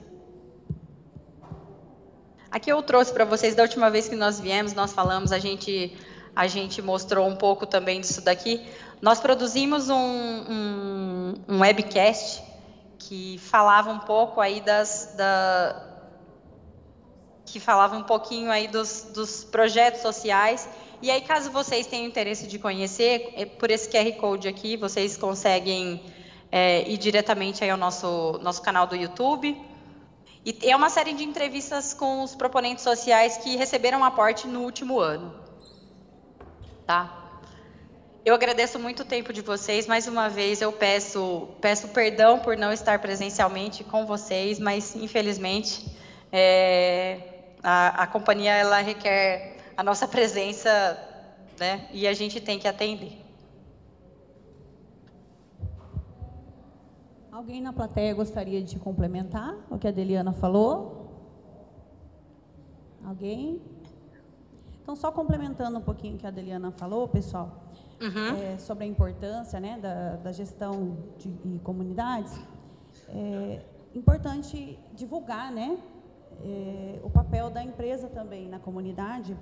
Aqui eu trouxe para vocês, da última vez que nós viemos, nós falamos, a gente mostrou um pouco também disso daqui. Nós produzimos um webcast que falava um pouco aí que falava um pouquinho aí dos projetos sociais. E aí, caso vocês tenham interesse de conhecer, por esse QR Code aqui, vocês conseguem ir diretamente aí ao nosso canal do YouTube. E é uma série de entrevistas com os proponentes sociais que receberam aporte no último ano. Tá? Eu agradeço muito o tempo de vocês. Mais uma vez, eu peço perdão por não estar presencialmente com vocês, mas, infelizmente, a companhia ela requer a nossa presença, né? E a gente tem que atender. Alguém na plateia gostaria de complementar o que a Adeliana falou? Alguém? Então, só complementando um pouquinho o que a Adeliana falou, pessoal, sobre a importância, né, da gestão de comunidades, é importante divulgar, né, o papel da empresa também na comunidade,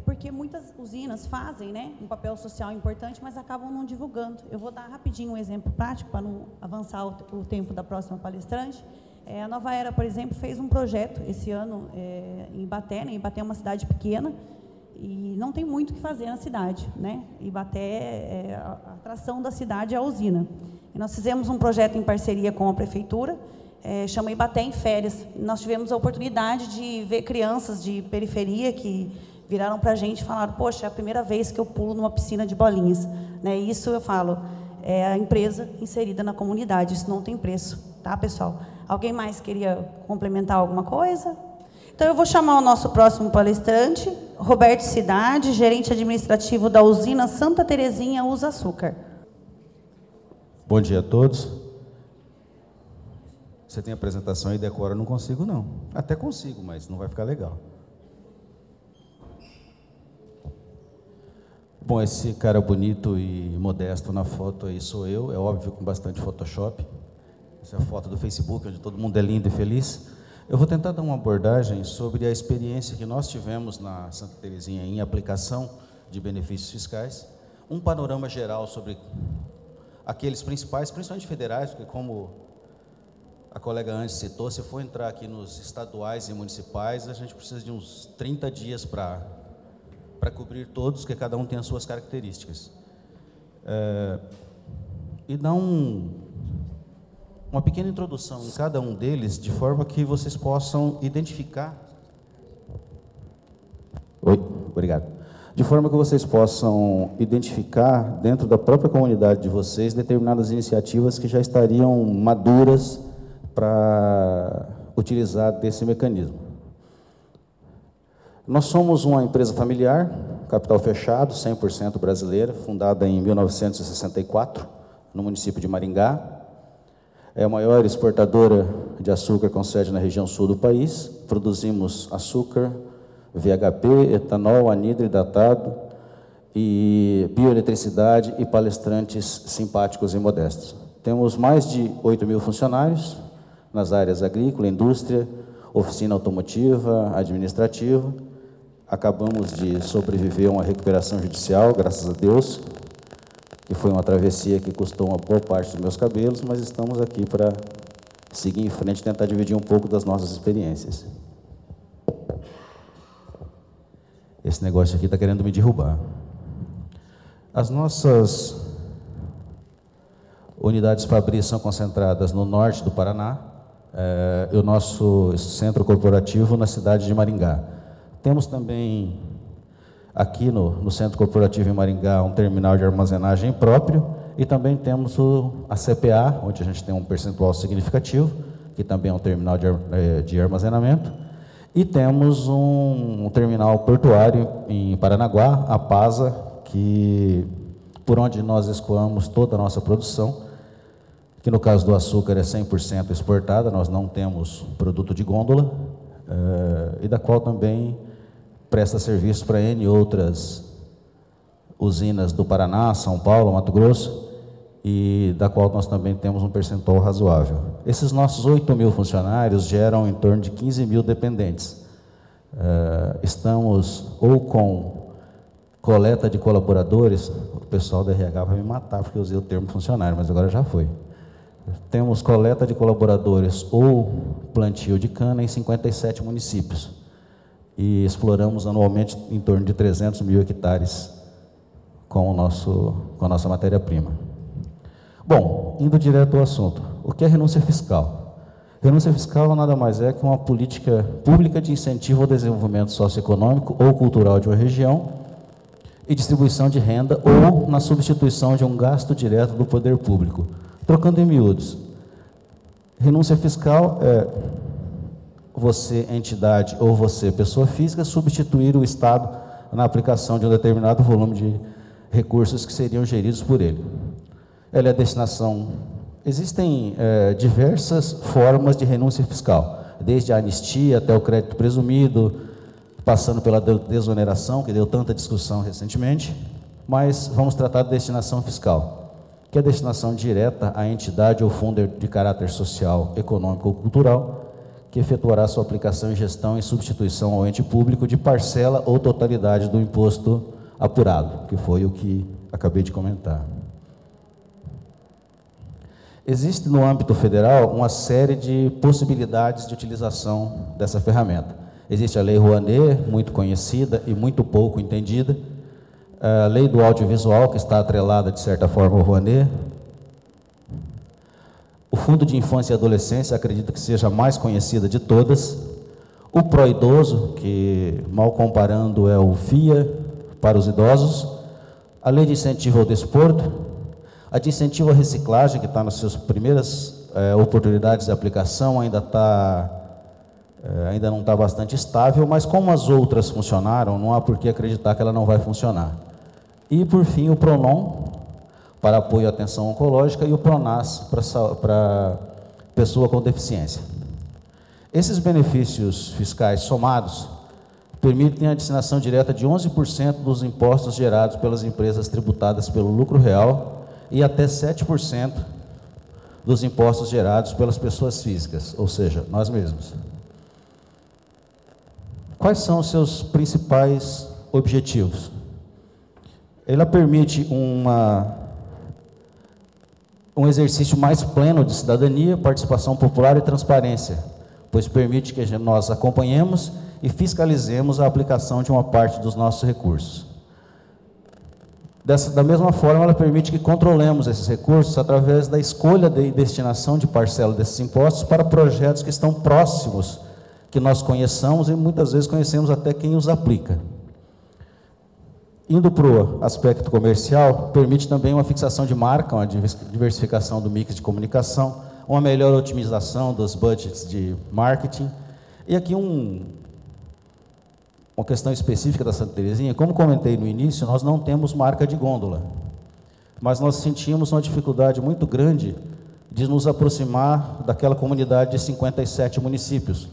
porque muitas usinas fazem, né, um papel social importante, mas acabam não divulgando. Eu vou dar rapidinho um exemplo prático, para não avançar o tempo da próxima palestrante. A Nova Era, por exemplo, fez um projeto esse ano em Ibaté, né? Ibaté é uma cidade pequena e não tem muito o que fazer na cidade, né? Ibaté, a atração da cidade é a usina. E nós fizemos um projeto em parceria com a prefeitura, chama Ibaté em Férias. Nós tivemos a oportunidade de ver crianças de periferia que viraram para a gente e falaram: poxa, é a primeira vez que eu pulo numa piscina de bolinhas, né? Isso eu falo, é a empresa inserida na comunidade, isso não tem preço, tá, pessoal? Alguém mais queria complementar alguma coisa? Então, eu vou chamar o nosso próximo palestrante, Roberto Cidade, gerente administrativo da usina Santa Terezinha Usa Açúcar. Bom dia a todos. Você tem apresentação aí, decora? Eu não consigo, não. Até consigo, mas não vai ficar legal. Bom, esse cara bonito e modesto na foto aí sou eu, é óbvio, com bastante Photoshop. Essa é a foto do Facebook, onde todo mundo é lindo e feliz. Eu vou tentar dar uma abordagem sobre a experiência que nós tivemos na Santa Terezinha em aplicação de benefícios fiscais, um panorama geral sobre aqueles principais, principalmente federais, porque como a colega antes citou, se for entrar aqui nos estaduais e municipais, a gente precisa de uns 30 dias para cobrir todos, porque cada um tem as suas características. E dar uma pequena introdução em cada um deles, de forma que vocês possam identificar... Oi, obrigado. De forma que vocês possam identificar, dentro da própria comunidade de vocês, determinadas iniciativas que já estariam maduras para utilizar desse mecanismo. Nós somos uma empresa familiar, capital fechado, 100% brasileira, fundada em 1964, no município de Maringá. É a maior exportadora de açúcar com sede na região sul do país. Produzimos açúcar, VHP, etanol, anidro hidratado, e bioeletricidade e palestrantes simpáticos e modestos. Temos mais de 8.000 funcionários nas áreas agrícola, indústria, oficina automotiva, administrativa. Acabamos de sobreviver a uma recuperação judicial, graças a Deus, que foi uma travessia que custou uma boa parte dos meus cabelos, mas estamos aqui para seguir em frente e tentar dividir um pouco das nossas experiências. Esse negócio aqui está querendo me derrubar. As nossas unidades fabris são concentradas no norte do Paraná, e o nosso centro corporativo na cidade de Maringá. Temos também aqui no centro corporativo em Maringá um terminal de armazenagem próprio, e também temos a CPA, onde a gente tem um percentual significativo, que também é um terminal de armazenamento, e temos um terminal portuário em Paranaguá, a PASA, por onde nós escoamos toda a nossa produção, que no caso do açúcar é 100% exportada, nós não temos produto de gôndola, e da qual também presta serviço para N outras usinas do Paraná, São Paulo, Mato Grosso, e da qual nós também temos um percentual razoável. Esses nossos 8.000 funcionários geram em torno de 15.000 dependentes. Estamos ou com coleta de colaboradores, o pessoal da RH vai me matar porque eu usei o termo funcionário, mas agora já foi. Temos coleta de colaboradores ou plantio de cana em 57 municípios e exploramos anualmente em torno de 300.000 hectares com a nossa matéria-prima. Bom, indo direto ao assunto, o que é renúncia fiscal? Renúncia fiscal nada mais é que uma política pública de incentivo ao desenvolvimento socioeconômico ou cultural de uma região e distribuição de renda ou na substituição de um gasto direto do poder público. Trocando em miúdos, renúncia fiscal é você, entidade, ou você, pessoa física, substituir o Estado na aplicação de um determinado volume de recursos que seriam geridos por ele. Ela é a destinação. Existem diversas formas de renúncia fiscal, desde a anistia até o crédito presumido, passando pela desoneração, que deu tanta discussão recentemente, mas vamos tratar de destinação fiscal, que é a destinação direta à entidade ou fundo de caráter social, econômico ou cultural, que efetuará sua aplicação e gestão em substituição ao ente público de parcela ou totalidade do imposto apurado, que foi o que acabei de comentar. Existe no âmbito federal uma série de possibilidades de utilização dessa ferramenta. Existe a Lei Rouanet, muito conhecida e muito pouco entendida, a Lei do Audiovisual, que está atrelada, de certa forma, ao Rouanet, o Fundo de Infância e Adolescência, acredito que seja a mais conhecida de todas, o Proidoso, que, mal comparando, é o FIA para os idosos, a Lei de Incentivo ao Desporto, a de Incentivo à Reciclagem, que está nas suas primeiras oportunidades de aplicação, ainda não está bastante estável, mas como as outras funcionaram, não há por que acreditar que ela não vai funcionar. E, por fim, o PRONON, para apoio à atenção oncológica, e o PRONAS, para pessoa com deficiência. Esses benefícios fiscais somados permitem a destinação direta de 11% dos impostos gerados pelas empresas tributadas pelo lucro real e até 7% dos impostos gerados pelas pessoas físicas, ou seja, nós mesmos. Quais são os seus principais objetivos? Ela permite um exercício mais pleno de cidadania, participação popular e transparência, pois permite que nós acompanhemos e fiscalizemos a aplicação de uma parte dos nossos recursos. Da mesma forma, ela permite que controlemos esses recursos através da escolha de destinação de parcela desses impostos para projetos que estão próximos, que nós conheçamos e muitas vezes conhecemos até quem os aplica. Indo para o aspecto comercial, permite também uma fixação de marca, uma diversificação do mix de comunicação, uma melhor otimização dos budgets de marketing. E aqui uma questão específica da Santa Terezinha, como comentei no início, nós não temos marca de gôndola, mas nós sentimos uma dificuldade muito grande de nos aproximar daquela comunidade de 57 municípios,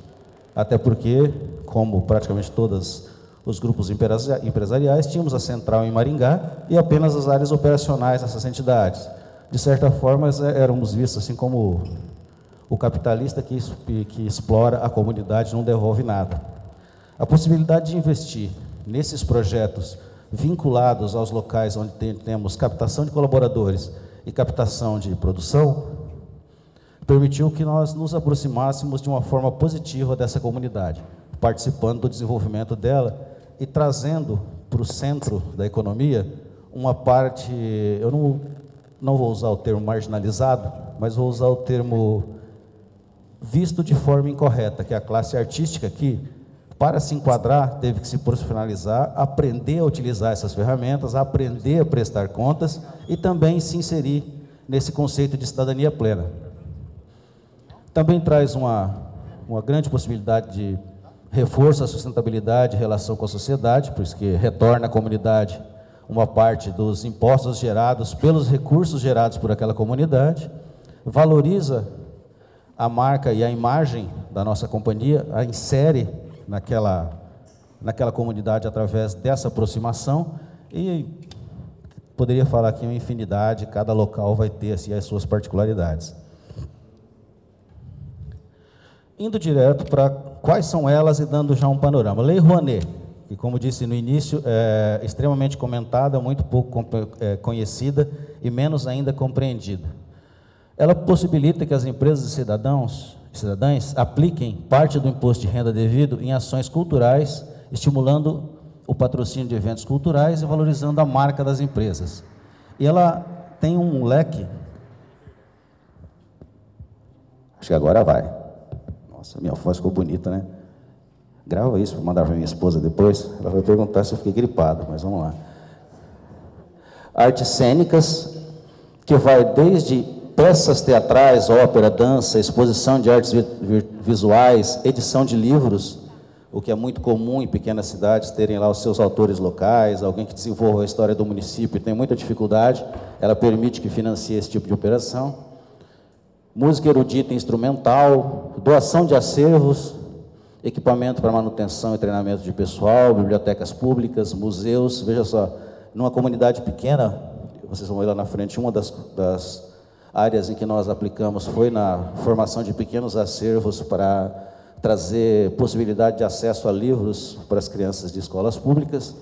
até porque, como praticamente todos os grupos empresariais, tínhamos a central em Maringá e apenas as áreas operacionais nessas entidades. De certa forma, éramos vistos assim como o capitalista que explora a comunidade e não devolve nada. A possibilidade de investir nesses projetos vinculados aos locais onde temos captação de colaboradores e captação de produção, permitiu que nós nos aproximássemos de uma forma positiva dessa comunidade, participando do desenvolvimento dela e trazendo para o centro da economia uma parte, eu não vou usar o termo marginalizado, mas vou usar o termo visto de forma incorreta, que é a classe artística que, para se enquadrar, teve que se profissionalizar, aprender a utilizar essas ferramentas, aprender a prestar contas e também se inserir nesse conceito de cidadania plena. Também traz uma grande possibilidade de reforço à sustentabilidade em relação com a sociedade, por isso que retorna à comunidade uma parte dos impostos gerados pelos recursos gerados por aquela comunidade, valoriza a marca e a imagem da nossa companhia, a insere naquela comunidade através dessa aproximação e poderia falar aqui uma infinidade, cada local vai ter assim, as suas particularidades. Indo direto para quais são elas e dando já um panorama. Lei Rouanet, que como disse no início, é extremamente comentada, muito pouco conhecida e menos ainda compreendida. Ela possibilita que as empresas e cidadãs apliquem parte do imposto de renda devido em ações culturais, estimulando o patrocínio de eventos culturais e valorizando a marca das empresas. E ela tem um leque... Acho que agora vai. Nossa, minha voz ficou bonita, né? Grava isso para mandar para minha esposa depois. Ela vai perguntar se eu fiquei gripado, mas vamos lá. Artes cênicas, que vai desde peças teatrais, ópera, dança, exposição de artes visuais, edição de livros, o que é muito comum em pequenas cidades terem lá os seus autores locais, alguém que desenvolva a história do município e tem muita dificuldade, ela permite que financie esse tipo de operação. Música erudita e instrumental, doação de acervos, equipamento para manutenção e treinamento de pessoal, bibliotecas públicas, museus. Veja só, numa comunidade pequena, vocês vão ver lá na frente, uma das áreas em que nós aplicamos foi na formação de pequenos acervos para trazer possibilidade de acesso a livros para as crianças de escolas públicas,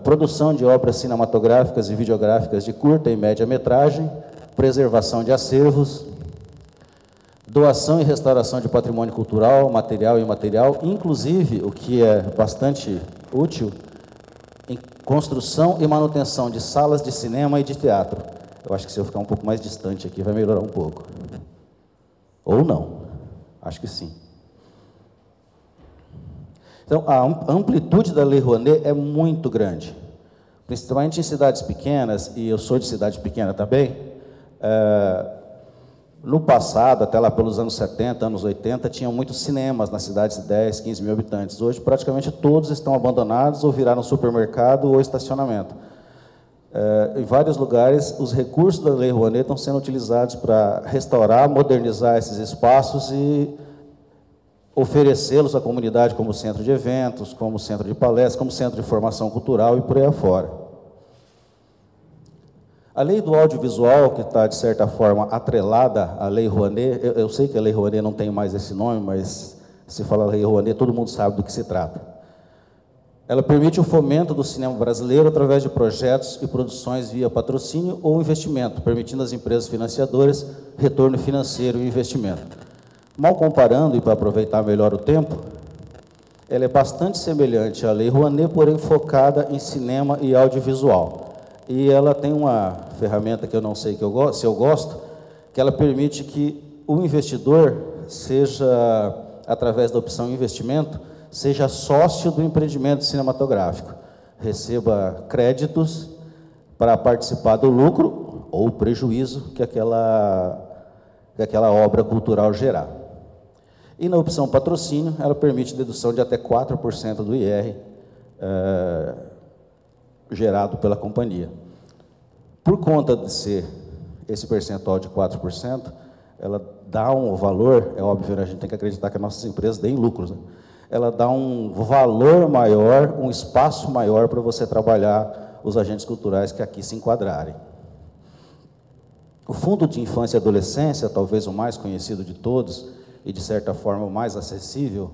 produção de obras cinematográficas e videográficas de curta e média metragem, preservação de acervos, doação e restauração de patrimônio cultural, material e imaterial, inclusive, o que é bastante útil, em construção e manutenção de salas de cinema e de teatro. Eu acho que se eu ficar um pouco mais distante aqui vai melhorar um pouco. Ou não. Acho que sim. Então, a amplitude da Lei Rouanet é muito grande. Principalmente em cidades pequenas, e eu sou de cidade pequena também, no passado, até lá pelos anos 70, anos 80, tinham muitos cinemas nas cidades de 10, 15 mil habitantes. Hoje, praticamente todos estão abandonados ou viraram supermercado ou estacionamento. Em vários lugares, os recursos da Lei Rouanet estão sendo utilizados para restaurar, modernizar esses espaços e oferecê-los à comunidade como centro de eventos, como centro de palestras, como centro de formação cultural e por aí afora. A lei do audiovisual, que está, de certa forma, atrelada à Lei Rouanet, eu sei que a Lei Rouanet não tem mais esse nome, mas se fala Lei Rouanet, todo mundo sabe do que se trata. Ela permite o fomento do cinema brasileiro através de projetos e produções via patrocínio ou investimento, permitindo às empresas financiadoras retorno financeiro e investimento. Mal comparando, e para aproveitar melhor o tempo, ela é bastante semelhante à Lei Rouanet, porém focada em cinema e audiovisual. E ela tem uma ferramenta que eu não sei se eu gosto, que ela permite que o investidor seja, através da opção investimento, seja sócio do empreendimento cinematográfico, receba créditos para participar do lucro ou prejuízo que aquela obra cultural gerar. E na opção patrocínio, ela permite dedução de até 4% do IR gerado pela companhia. Por conta de ser esse percentual de 4%, ela dá um valor, é óbvio, a gente tem que acreditar que as nossas empresas deem lucros, né? Ela dá um valor maior, um espaço maior para você trabalhar os agentes culturais que aqui se enquadrarem. O Fundo de Infância e Adolescência, talvez o mais conhecido de todos, e de certa forma o mais acessível,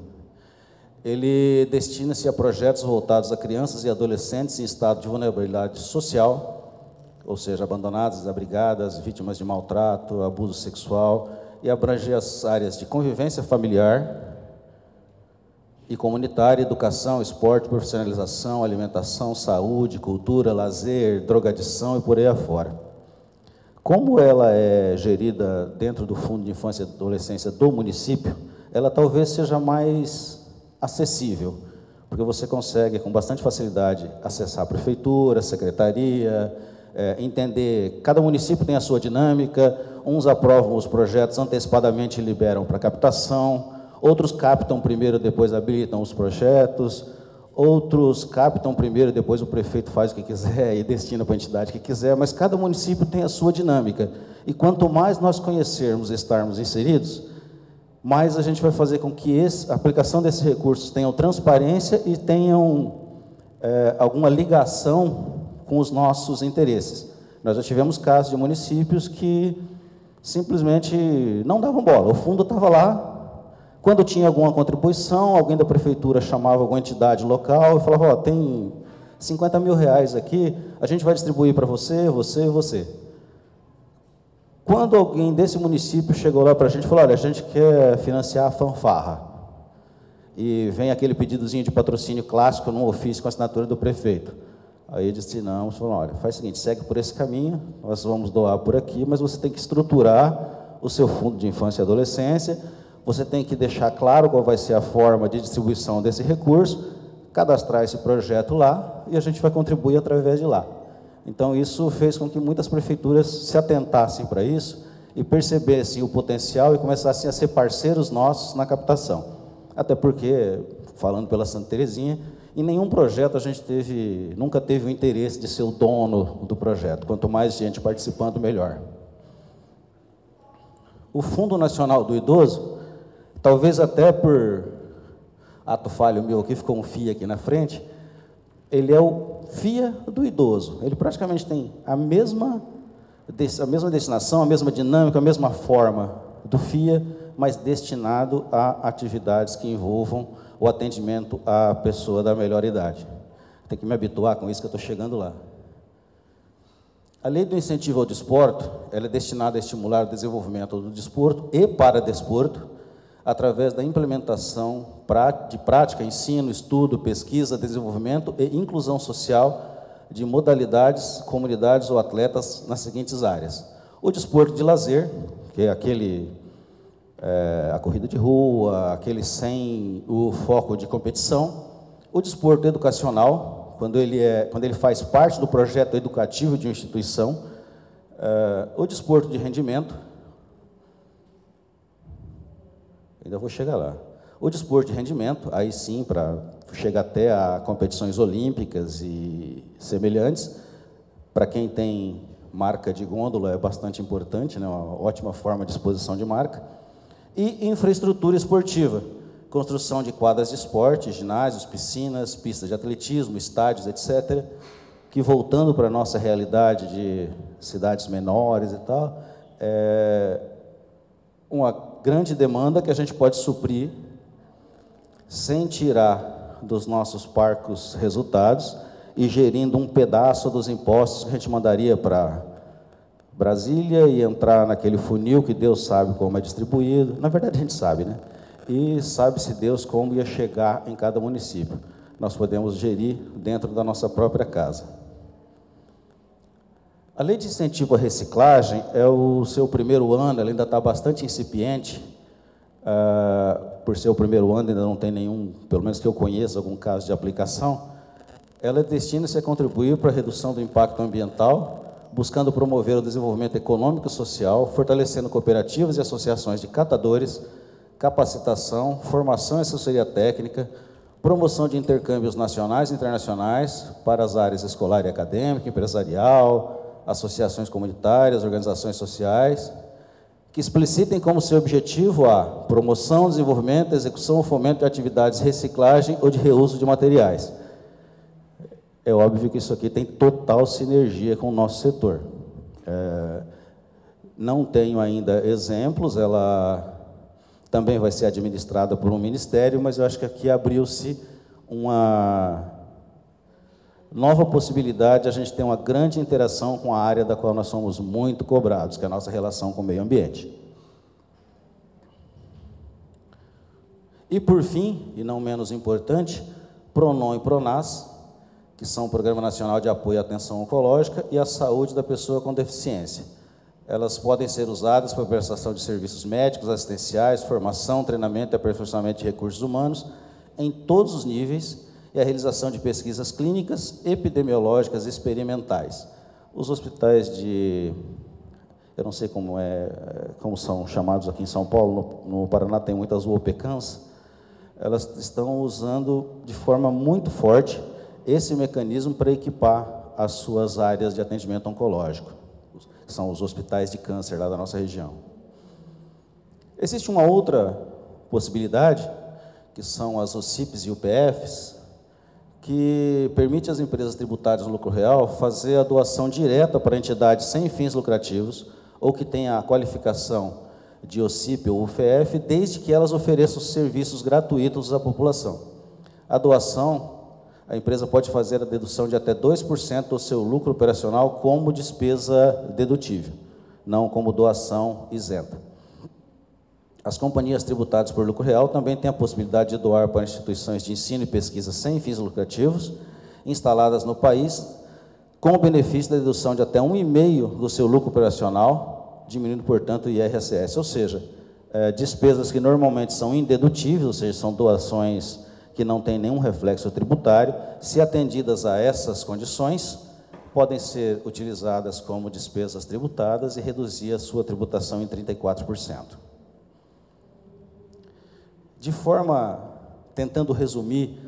ele destina-se a projetos voltados a crianças e adolescentes em estado de vulnerabilidade social, ou seja, abandonadas, desabrigadas, vítimas de maltrato, abuso sexual, e abrange as áreas de convivência familiar e comunitária, educação, esporte, profissionalização, alimentação, saúde, cultura, lazer, drogadição e por aí afora. Como ela é gerida dentro do Fundo de Infância e Adolescência do município, ela talvez seja mais acessível, porque você consegue com bastante facilidade acessar a prefeitura, a secretaria, entender, cada município tem a sua dinâmica, uns aprovam os projetos antecipadamente e liberam para captação, outros captam primeiro, depois habilitam os projetos, outros captam primeiro, depois o prefeito faz o que quiser e destina para a entidade que quiser, mas cada município tem a sua dinâmica. E quanto mais nós conhecermos e estarmos inseridos, mais a gente vai fazer com que a aplicação desses recursos tenham transparência e tenham alguma ligação com os nossos interesses. Nós já tivemos casos de municípios que simplesmente não davam bola, o fundo estava lá. Quando tinha alguma contribuição, alguém da prefeitura chamava alguma entidade local e falava, ó, tem 50 mil reais aqui, a gente vai distribuir para você, você e você. Quando alguém desse município chegou lá para a gente e falou, olha, a gente quer financiar a fanfarra, e vem aquele pedidozinho de patrocínio clássico num ofício com a assinatura do prefeito. Aí destinamos, falou, olha, faz o seguinte, segue por esse caminho, nós vamos doar por aqui, mas você tem que estruturar o seu fundo de infância e adolescência, você tem que deixar claro qual vai ser a forma de distribuição desse recurso, cadastrar esse projeto lá e a gente vai contribuir através de lá. Então, isso fez com que muitas prefeituras se atentassem para isso e percebessem o potencial e começassem a ser parceiros nossos na captação. Até porque, falando pela Santa Terezinha, em nenhum projeto a gente nunca teve o interesse de ser o dono do projeto. Quanto mais gente participando, melhor. O Fundo Nacional do Idoso, talvez até por ato falho meu aqui, ficou um FIA aqui na frente, ele é o FIA do idoso. Ele praticamente tem a mesma destinação, a mesma dinâmica, a mesma forma do FIA, mas destinado a atividades que envolvam o atendimento à pessoa da melhor idade. Tem que me habituar com isso que eu estou chegando lá. A lei do incentivo ao desporto, ela é destinada a estimular o desenvolvimento do desporto e paradesporto, através da implementação de prática, ensino, estudo, pesquisa, desenvolvimento e inclusão social de modalidades, comunidades ou atletas nas seguintes áreas. O desporto de lazer, que é a corrida de rua, aquele sem o foco de competição. O desporto educacional, quando ele faz parte do projeto educativo de uma instituição. O desporto de rendimento, ainda vou chegar lá. O desporto de rendimento, aí sim, para chegar até a competições olímpicas e semelhantes, para quem tem marca de gôndola é bastante importante, né? Uma ótima forma de exposição de marca. E infraestrutura esportiva, construção de quadras de esporte, ginásios, piscinas, pistas de atletismo, estádios, etc., que, voltando para a nossa realidade de cidades menores e tal, é uma grande demanda que a gente pode suprir sem tirar dos nossos parcos resultados e gerindo um pedaço dos impostos que a gente mandaria para Brasília e entrar naquele funil que Deus sabe como é distribuído. Na verdade, a gente sabe, né? E sabe-se Deus como ia chegar em cada município. Nós podemos gerir dentro da nossa própria casa. A lei de incentivo à reciclagem é o seu primeiro ano, ela ainda está bastante incipiente. Por ser o primeiro ano, ainda não tem nenhum, pelo menos que eu conheça, algum caso de aplicação. Ela destina-se a contribuir para a redução do impacto ambiental, buscando promover o desenvolvimento econômico e social, fortalecendo cooperativas e associações de catadores, capacitação, formação e assessoria técnica, promoção de intercâmbios nacionais e internacionais para as áreas escolar e acadêmica, empresarial, associações comunitárias, organizações sociais, que explicitem como seu objetivo a promoção, desenvolvimento, execução ou fomento de atividades de reciclagem ou de reuso de materiais. É óbvio que isso aqui tem total sinergia com o nosso setor. Não tenho ainda exemplos, ela também vai ser administrada por um ministério, mas eu acho que aqui abriu-se uma nova possibilidade de a gente ter uma grande interação com a área da qual nós somos muito cobrados, que é a nossa relação com o meio ambiente. E, por fim, e não menos importante, PRONON e PRONAS, que são o Programa Nacional de Apoio à Atenção Oncológica e à Saúde da Pessoa com Deficiência. Elas podem ser usadas para a prestação de serviços médicos, assistenciais, formação, treinamento e aperfeiçoamento de recursos humanos em todos os níveis e a realização de pesquisas clínicas, epidemiológicas e experimentais. Os hospitais de... eu não sei como são chamados aqui em São Paulo, no Paraná tem muitas UOPECANs, elas estão usando de forma muito forte esse mecanismo para equipar as suas áreas de atendimento oncológico, que são os hospitais de câncer lá da nossa região. Existe uma outra possibilidade, que são as OCIPs e UPFs, que permite às empresas tributárias no lucro real fazer a doação direta para entidades sem fins lucrativos ou que tenha a qualificação de OCIP ou UFF, desde que elas ofereçam serviços gratuitos à população. A doação, a empresa pode fazer a dedução de até 2% do seu lucro operacional como despesa dedutível, não como doação isenta. As companhias tributadas por lucro real também têm a possibilidade de doar para instituições de ensino e pesquisa sem fins lucrativos, instaladas no país, com o benefício da dedução de até 1,5% do seu lucro operacional, diminuindo, portanto, o IRSS. Ou seja, despesas que normalmente são indedutíveis, ou seja, são doações que não têm nenhum reflexo tributário, se atendidas a essas condições, podem ser utilizadas como despesas tributadas e reduzir a sua tributação em 34%. De forma, tentando resumir,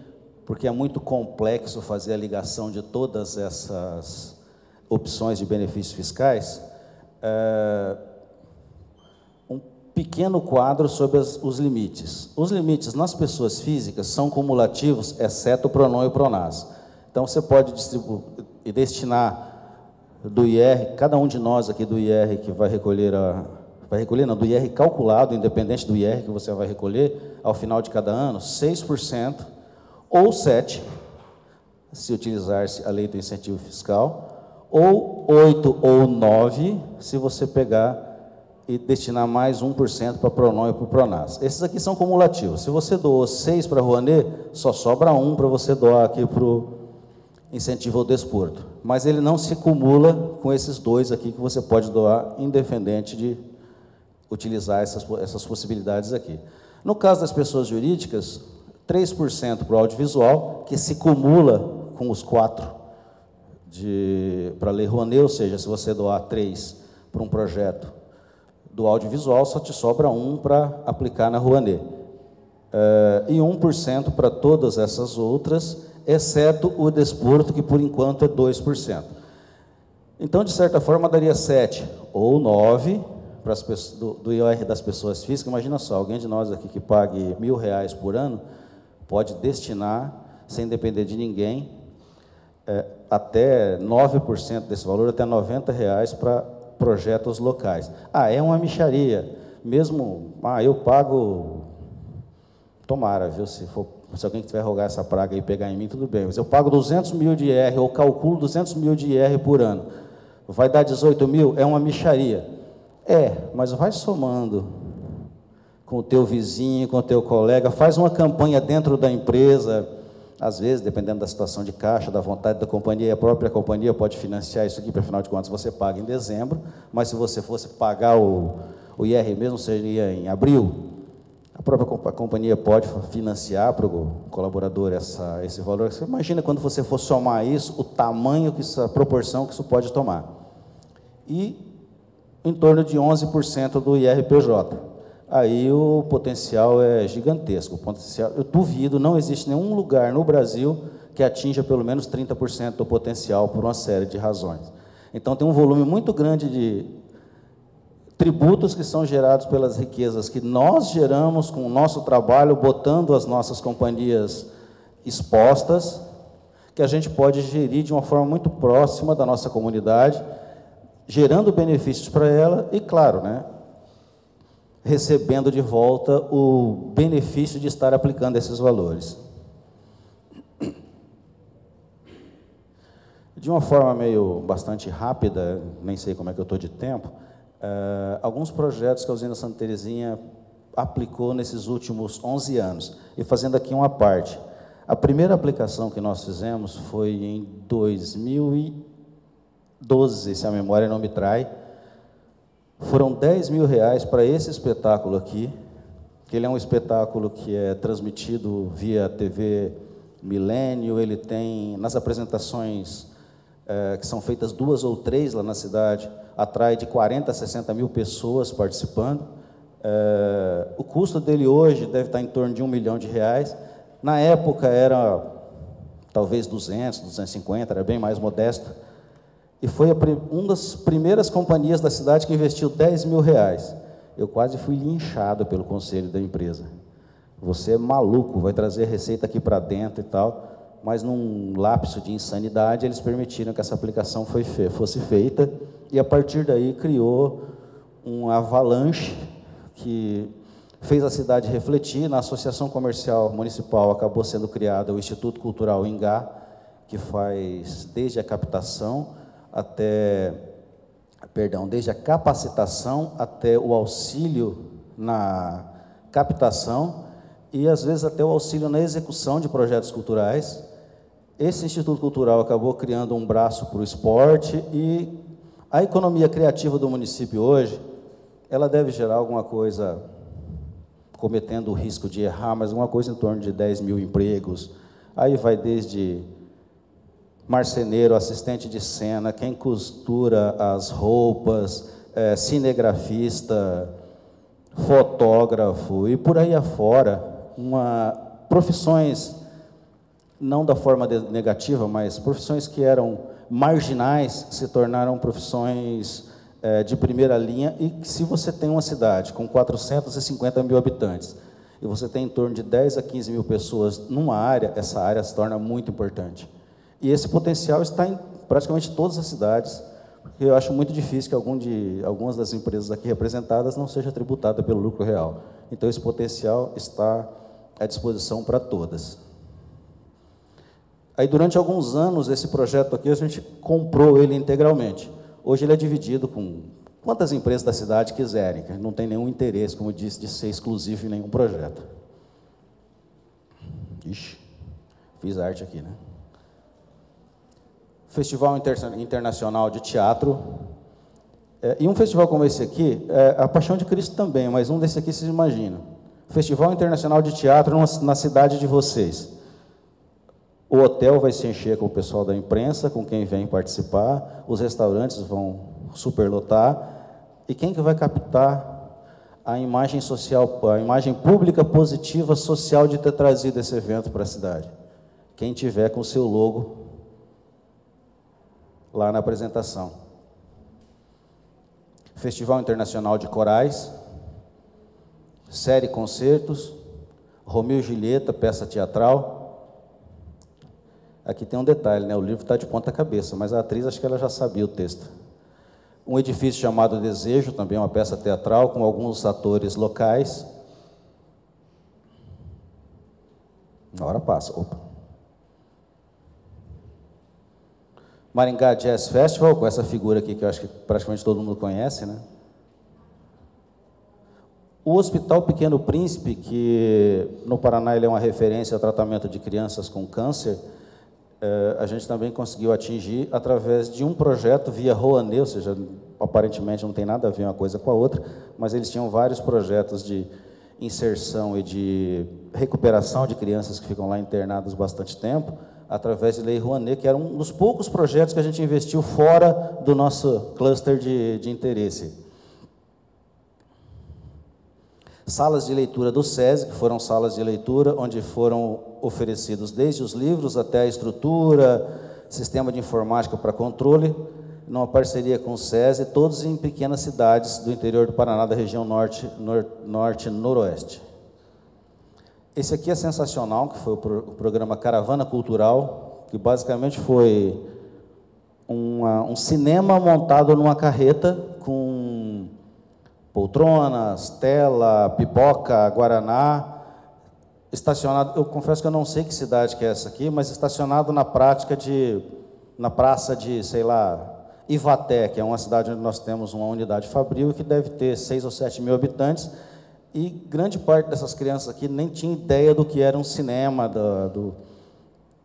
porque é muito complexo fazer a ligação de todas essas opções de benefícios fiscais, um pequeno quadro sobre os limites. Os limites nas pessoas físicas são cumulativos, exceto o PRONON e o PRONAS. Então, você pode distribuir e destinar do IR, cada um de nós aqui do IR que vai recolher do IR calculado, independente do IR que você vai recolher, ao final de cada ano, 6% ou 7%, se utilizar-se a lei do incentivo fiscal, ou 8% ou 9%, se você pegar e destinar mais 1% para PRONON e para o PRONAS. Esses aqui são cumulativos. Se você doou 6% para a Rouanet, só sobra 1% para você doar aqui para o incentivo ao desporto. Mas ele não se acumula com esses dois aqui que você pode doar, independente de utilizar essas possibilidades aqui. No caso das pessoas jurídicas, 3% para o audiovisual, que se cumula com os 4% para a Lei Rouanet, ou seja, se você doar 3% para um projeto do audiovisual, só te sobra 1% para aplicar na Rouanet. E 1% para todas essas outras, exceto o desporto, que por enquanto é 2%. Então, de certa forma, daria 7% ou 9% para as pessoas, do IR das pessoas físicas. Imagina só, alguém de nós aqui que pague R$1.000 por ano, pode destinar, sem depender de ninguém, até 9% desse valor, até R$90 para projetos locais. É uma mixaria. Mesmo, eu pago, tomara, viu, se alguém quiser rogar essa praga e pegar em mim, tudo bem, mas eu pago 200 mil de IR, ou calculo 200 mil de IR por ano. Vai dar 18 mil? É uma mixaria. Mas vai somando com o teu vizinho, com o teu colega, faz uma campanha dentro da empresa, às vezes, dependendo da situação de caixa, da vontade da companhia, a própria companhia pode financiar isso aqui, para afinal de contas você paga em dezembro, mas se você fosse pagar o IR mesmo, seria em abril, a própria companhia pode financiar para o colaborador esse valor. Você imagina quando você for somar isso, o tamanho, a proporção que isso pode tomar. E em torno de 11% do IRPJ. aí o potencial é gigantesco. O potencial, eu duvido, não existe nenhum lugar no Brasil que atinja pelo menos 30% do potencial por uma série de razões. Então, tem um volume muito grande de tributos que são gerados pelas riquezas que nós geramos com o nosso trabalho, botando as nossas companhias expostas, que a gente pode gerir de uma forma muito próxima da nossa comunidade, gerando benefícios para ela e, claro, né, recebendo de volta o benefício de estar aplicando esses valores. De uma forma meio bastante rápida, nem sei como é que eu estou de tempo, alguns projetos que a usina Santa Terezinha aplicou nesses últimos 11 anos. E fazendo aqui uma parte. A primeira aplicação que nós fizemos foi em 2012, se a memória não me trai. Foram R$10.000 para esse espetáculo aqui, que ele é um espetáculo que é transmitido via TV Milênio, ele tem, nas apresentações que são feitas 2 ou 3 lá na cidade, atrai de 40 a 60 mil pessoas participando. O custo dele hoje deve estar em torno de R$1 milhão. Na época era talvez 200, 250, era bem mais modesto. E foi uma das primeiras companhias da cidade que investiu R$10.000. Eu quase fui linchado pelo conselho da empresa. Você é maluco, vai trazer receita aqui para dentro e tal. Mas num lapso de insanidade, eles permitiram que essa aplicação fosse feita, e a partir daí criou um avalanche que fez a cidade refletir. Na Associação Comercial Municipal acabou sendo criada o Instituto Cultural Ingá, que faz desde a captação desde a capacitação até o auxílio na captação e, às vezes, até o auxílio na execução de projetos culturais. Esse Instituto Cultural acabou criando um braço para o esporte, e a economia criativa do município hoje, ela deve gerar alguma coisa, cometendo o risco de errar, mas alguma coisa em torno de 10 mil empregos. Aí vai desde marceneiro, assistente de cena, quem costura as roupas, cinegrafista, fotógrafo e por aí afora, profissões, não da forma negativa, mas profissões que eram marginais se tornaram profissões de primeira linha. E que, se você tem uma cidade com 450 mil habitantes e você tem em torno de 10 a 15 mil pessoas numa área, essa área se torna muito importante. E esse potencial está em praticamente todas as cidades, porque eu acho muito difícil que algumas das empresas aqui representadas não seja tributada pelo lucro real. Então, esse potencial está à disposição para todas. Aí, durante alguns anos, esse projeto aqui, a gente comprou ele integralmente. Hoje ele é dividido com quantas empresas da cidade quiserem, que não tem nenhum interesse, como eu disse, de ser exclusivo em nenhum projeto. Ixi, fiz arte aqui, né? Festival Internacional de Teatro. E um festival como esse aqui, a Paixão de Cristo também, mas um desse aqui, vocês imaginam. Festival Internacional de Teatro na cidade de vocês. O hotel vai se encher com o pessoal da imprensa, com quem vem participar, os restaurantes vão superlotar, e quem que vai captar a imagem social, a imagem pública positiva social de ter trazido esse evento para a cidade? Quem tiver com o seu logo lá na apresentação. Festival Internacional de Corais, série concertos, Romeu e Julieta, peça teatral. Aqui tem um detalhe, né? O livro está de ponta cabeça, mas a atriz, acho que ela já sabia o texto. Um edifício chamado Desejo, também uma peça teatral, com alguns atores locais. Uma hora passa. Opa. Maringá Jazz Festival, com essa figura aqui que eu acho que praticamente todo mundo conhece, né? O Hospital Pequeno Príncipe, que no Paraná ele é uma referência ao tratamento de crianças com câncer, a gente também conseguiu atingir através de um projeto via Rouanet, ou seja, aparentemente não tem nada a ver uma coisa com a outra, mas eles tinham vários projetos de inserção e de recuperação de crianças que ficam lá internadas bastante tempo, através de Lei Rouanet, que era um dos poucos projetos que a gente investiu fora do nosso cluster de interesse. Salas de leitura do SESI, que foram salas de leitura onde foram oferecidos desde os livros até a estrutura, sistema de informática para controle, numa parceria com o SESI, todos em pequenas cidades do interior do Paraná, da região norte e noroeste. Esse aqui é sensacional, que foi o programa Caravana Cultural, que basicamente foi um cinema montado numa carreta com poltronas, tela, pipoca, guaraná, estacionado, eu confesso que eu não sei que cidade que é essa aqui, mas estacionado na praça de, sei lá, Ivaté, que é uma cidade onde nós temos uma unidade fabril que deve ter 6 ou 7 mil habitantes, e grande parte dessas crianças aqui nem tinha ideia do que era um cinema,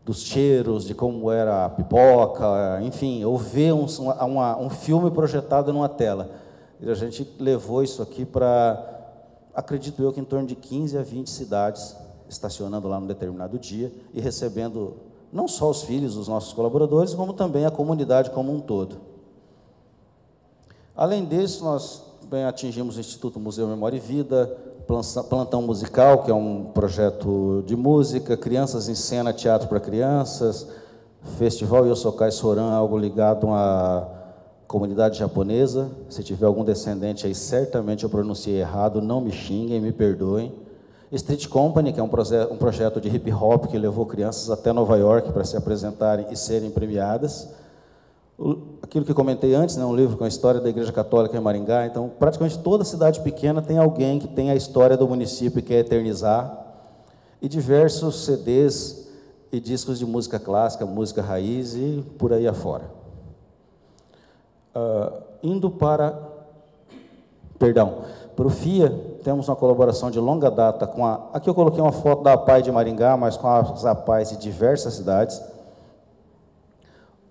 dos cheiros, de como era a pipoca, enfim, ou ver um filme projetado numa tela. E a gente levou isso aqui para, acredito eu, que em torno de 15 a 20 cidades, estacionando lá num determinado dia e recebendo não só os filhos dos nossos colaboradores, como também a comunidade como um todo. Além disso, nós também atingimos o Instituto Museu Memória e Vida, Plantão Musical, que é um projeto de música, Crianças em Cena, Teatro para Crianças, Festival Yosokai Soran, algo ligado à comunidade japonesa. Se tiver algum descendente aí, certamente eu pronunciei errado, não me xinguem, me perdoem. Street Company, que é um projeto de hip hop que levou crianças até Nova York para se apresentarem e serem premiadas. Aquilo que comentei antes, né, um livro com a história da Igreja Católica em Maringá. Então, praticamente toda cidade pequena tem alguém que tem a história do município e quer eternizar. E diversos CDs e discos de música clássica, música raiz e por aí afora. Indo para... Perdão. Para o FIA, temos uma colaboração de longa data com a... Aqui eu coloquei uma foto da APAI de Maringá, mas com as APAIs de diversas cidades.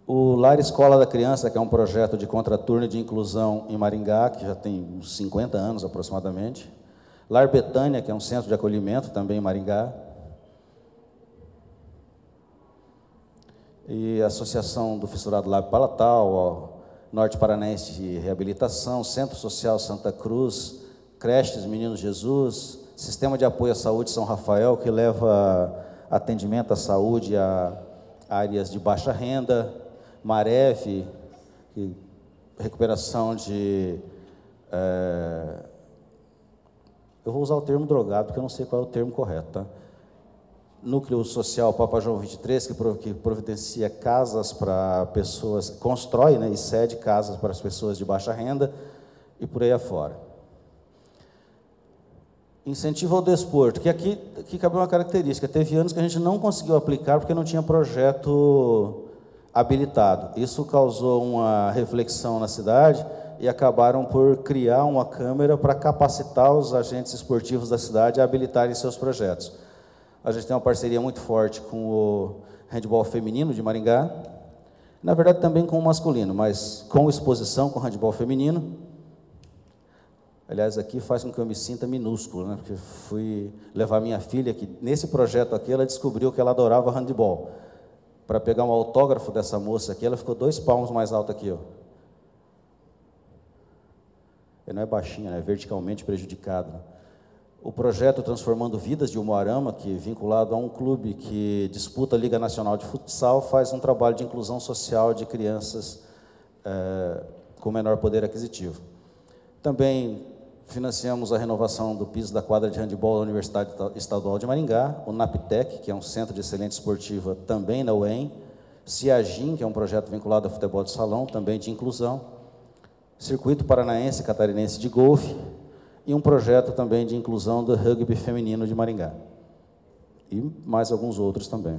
O Lar Escola da Criança, que é um projeto de contraturno e de inclusão em Maringá, que já tem uns 50 anos aproximadamente. Lar Betânia, que é um centro de acolhimento também em Maringá. E a Associação do Fissurado Lábio Palatal, Norte Paranaense de Reabilitação, Centro Social Santa Cruz, Creches Menino Jesus, Sistema de Apoio à Saúde São Rafael, que leva atendimento à saúde a áreas de baixa renda, Maref, recuperação de... eu vou usar o termo drogado, porque eu não sei qual é o termo correto, tá? Núcleo Social Papa João 23, que providencia casas para pessoas, constrói, né, e cede casas para as pessoas de baixa renda, e por aí afora. Incentivo ao desporto, que aqui cabe uma característica. Teve anos que a gente não conseguiu aplicar porque não tinha projeto habilitado. Isso causou uma reflexão na cidade e acabaram por criar uma câmara para capacitar os agentes esportivos da cidade a habilitarem seus projetos. A gente tem uma parceria muito forte com o handebol feminino de Maringá, na verdade também com o masculino, mas com exposição com o handebol feminino. Aliás, aqui faz com que eu me sinta minúsculo, né? Porque fui levar minha filha, que nesse projeto aqui ela descobriu que ela adorava handebol. Para pegar um autógrafo dessa moça aqui, ela ficou 2 palmos mais alta aqui, ó. Ele não é baixinha, é verticalmente prejudicado, né? O projeto Transformando Vidas de Umuarama, que é vinculado a um clube que disputa a Liga Nacional de Futsal, faz um trabalho de inclusão social de crianças com menor poder aquisitivo. Também financiamos a renovação do piso da quadra de handebol da Universidade Estadual de Maringá, o NAPTEC, que é um centro de excelência esportiva também na UEM, CIAGIM, que é um projeto vinculado ao futebol de salão, também de inclusão, Circuito Paranaense Catarinense de Golfe, e um projeto também de inclusão do rugby feminino de Maringá. E mais alguns outros também.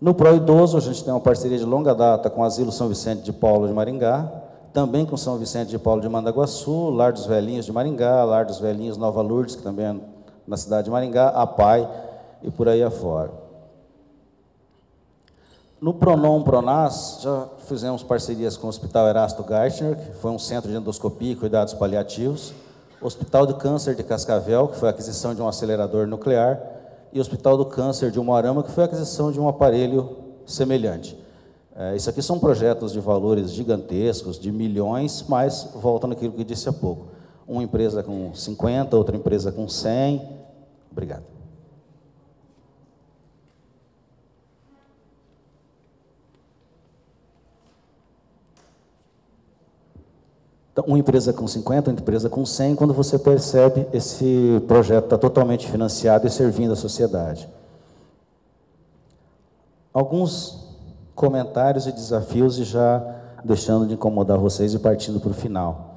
No Pró-Idoso, a gente tem uma parceria de longa data com o Asilo São Vicente de Paulo de Maringá, também com São Vicente de Paulo de Mandaguaçu, Lar dos Velhinhos de Maringá, Lar dos Velhinhos Nova Lourdes, que também é na cidade de Maringá, a PAI e por aí afora. No Pronom Pronas, já fizemos parcerias com o Hospital Erasto Geithner, que foi um centro de endoscopia e cuidados paliativos, Hospital do Câncer de Cascavel, que foi a aquisição de um acelerador nuclear, e o Hospital do Câncer de Umuarama, que foi a aquisição de um aparelho semelhante. Isso aqui são projetos de valores gigantescos, de milhões, mas volta naquilo que disse há pouco. Uma empresa com 50, outra empresa com 100. Obrigado. Então, uma empresa com 50, outra empresa com 100, quando você percebe esse projeto está totalmente financiado e servindo a sociedade. Alguns comentários e desafios, e já deixando de incomodar vocês e partindo para o final.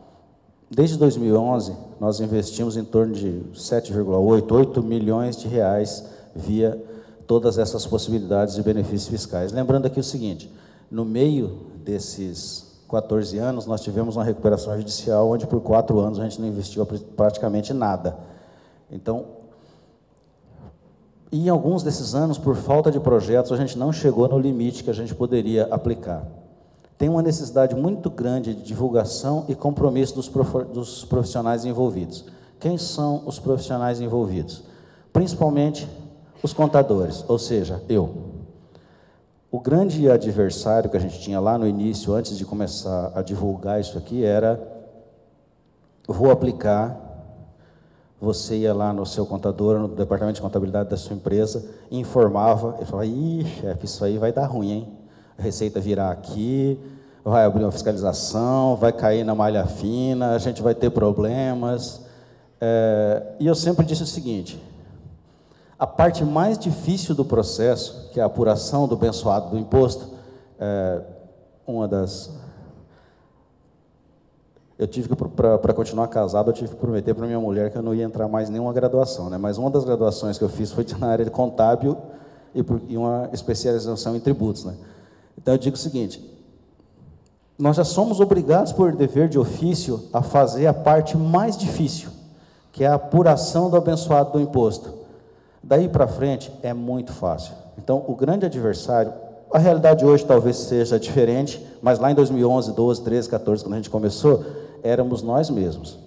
Desde 2011, nós investimos em torno de 7,8, 8 milhões de reais via todas essas possibilidades de benefícios fiscais. Lembrando aqui o seguinte, no meio desses 14 anos, nós tivemos uma recuperação judicial, onde por 4 anos a gente não investiu praticamente nada. Então, e em alguns desses anos, por falta de projetos, a gente não chegou no limite que a gente poderia aplicar. Tem uma necessidade muito grande de divulgação e compromisso dos profissionais envolvidos. Quem são os profissionais envolvidos? Principalmente os contadores, ou seja, eu. O grande adversário que a gente tinha lá no início, antes de começar a divulgar isso aqui, era: vou aplicar. Você ia lá no seu contador, no departamento de contabilidade da sua empresa, informava, e falava: ih, chefe, isso aí vai dar ruim, hein? A receita virá aqui, vai abrir uma fiscalização, vai cair na malha fina, a gente vai ter problemas. E eu sempre disse o seguinte: a parte mais difícil do processo, que é a apuração do abençoado do imposto, eu tive que, para continuar casado, eu tive que prometer para minha mulher que eu não ia entrar mais em nenhuma graduação, né? Mas uma das graduações que eu fiz foi na área de contábil e uma especialização em tributos, né? Então eu digo o seguinte: nós já somos obrigados por dever de ofício a fazer a parte mais difícil, que é a apuração do abençoado do imposto. Daí para frente é muito fácil. Então, o grande adversário, a realidade hoje talvez seja diferente, mas lá em 2011, 12, 13, 14, quando a gente começou, éramos nós mesmos.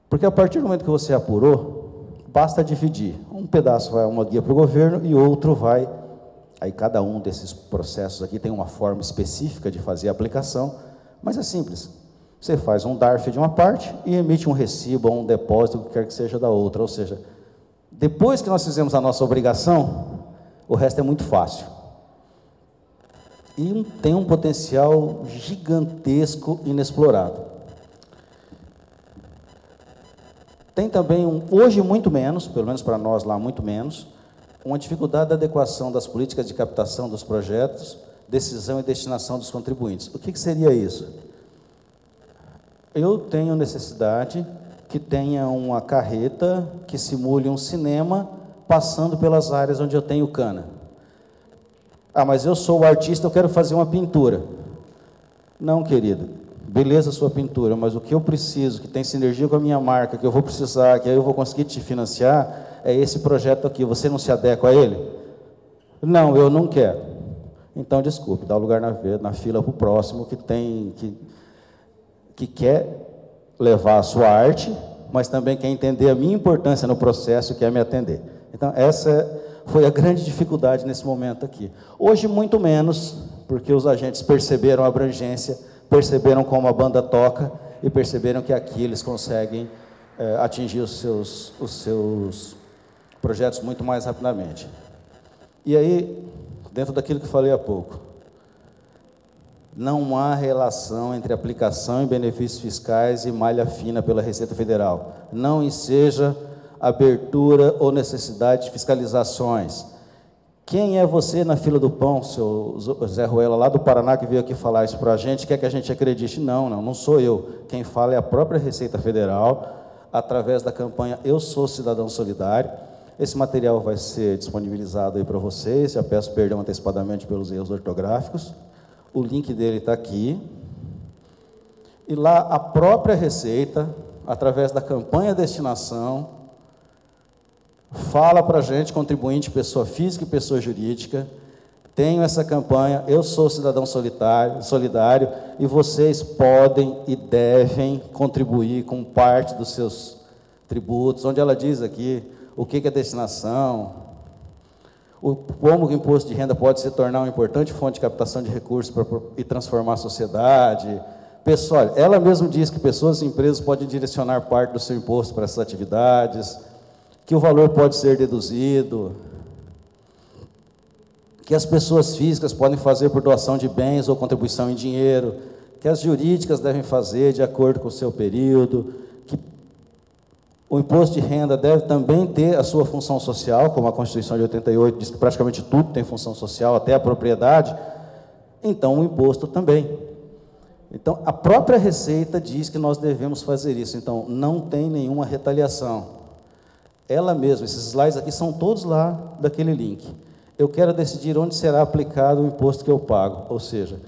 Porque a partir do momento que você apurou, basta dividir. Um pedaço vai uma guia para o governo e outro vai... Aí cada um desses processos aqui tem uma forma específica de fazer a aplicação, mas é simples. Você faz um DARF de uma parte e emite um recibo ou um depósito, o que quer que seja da outra. Ou seja, depois que nós fizemos a nossa obrigação, o resto é muito fácil. E tem um potencial gigantesco inexplorado. Tem também, hoje muito menos, pelo menos para nós lá muito menos, uma dificuldade da adequação das políticas de captação dos projetos, decisão e destinação dos contribuintes. O que seria isso? Eu tenho necessidade que tenha uma carreta que simule um cinema passando pelas áreas onde eu tenho cana. Ah, mas eu sou o artista, eu quero fazer uma pintura. Não, querido, beleza a sua pintura, mas o que eu preciso, que tem sinergia com a minha marca, que eu vou precisar, que aí eu vou conseguir te financiar, é esse projeto aqui. Você não se adequa a ele? Não, eu não quero. Então, desculpe, dá lugar na fila para o próximo que quer levar a sua arte, mas também quer entender a minha importância no processo e quer me atender. Então, essa foi a grande dificuldade nesse momento aqui. Hoje, muito menos, porque os agentes perceberam a abrangência, perceberam como a banda toca e perceberam que aqui eles conseguem atingir os seus projetos muito mais rapidamente. E aí, dentro daquilo que falei há pouco, não há relação entre aplicação em benefícios fiscais e malha fina pela Receita Federal. Não enseja abertura ou necessidade de fiscalizações. Quem é você na fila do pão, seu Zé Ruela, lá do Paraná, que veio aqui falar isso para a gente, quer que a gente acredite? Não sou eu. Quem fala é a própria Receita Federal, através da campanha Eu Sou Cidadão Solidário. Esse material vai ser disponibilizado aí para vocês, já peço perdão antecipadamente pelos erros ortográficos. O link dele está aqui. E lá a própria Receita, através da campanha Destinação, fala para a gente, contribuinte, pessoa física e pessoa jurídica, tenho essa campanha, eu sou cidadão solidário, e vocês podem e devem contribuir com parte dos seus tributos, onde ela diz aqui o que é destinação, como o imposto de renda pode se tornar uma importante fonte de captação de recursos e transformar a sociedade. Pessoal, ela mesma diz que pessoas e empresas podem direcionar parte do seu imposto para essas atividades, que o valor pode ser deduzido, que as pessoas físicas podem fazer por doação de bens ou contribuição em dinheiro, que as jurídicas devem fazer de acordo com o seu período, que o imposto de renda deve também ter a sua função social, como a Constituição de 88 diz que praticamente tudo tem função social, até a propriedade, então o imposto também. Então, a própria Receita diz que nós devemos fazer isso, então não tem nenhuma retaliação. Ela mesma, esses slides aqui são todos lá daquele link. Eu quero decidir onde será aplicado o imposto que eu pago, ou seja,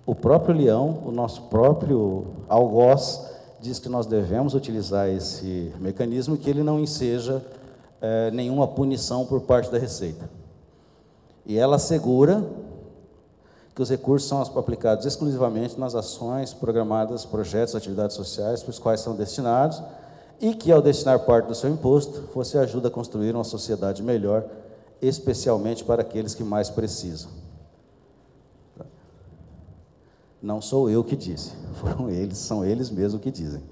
o próprio Leão, o nosso próprio algoz, diz que nós devemos utilizar esse mecanismo e que ele não enseja nenhuma punição por parte da Receita. E ela assegura que os recursos são aplicados exclusivamente nas ações programadas, projetos, atividades sociais para os quais são destinados, e que, ao destinar parte do seu imposto, você ajuda a construir uma sociedade melhor, especialmente para aqueles que mais precisam. Não sou eu que disse, foram eles, são eles mesmos que dizem.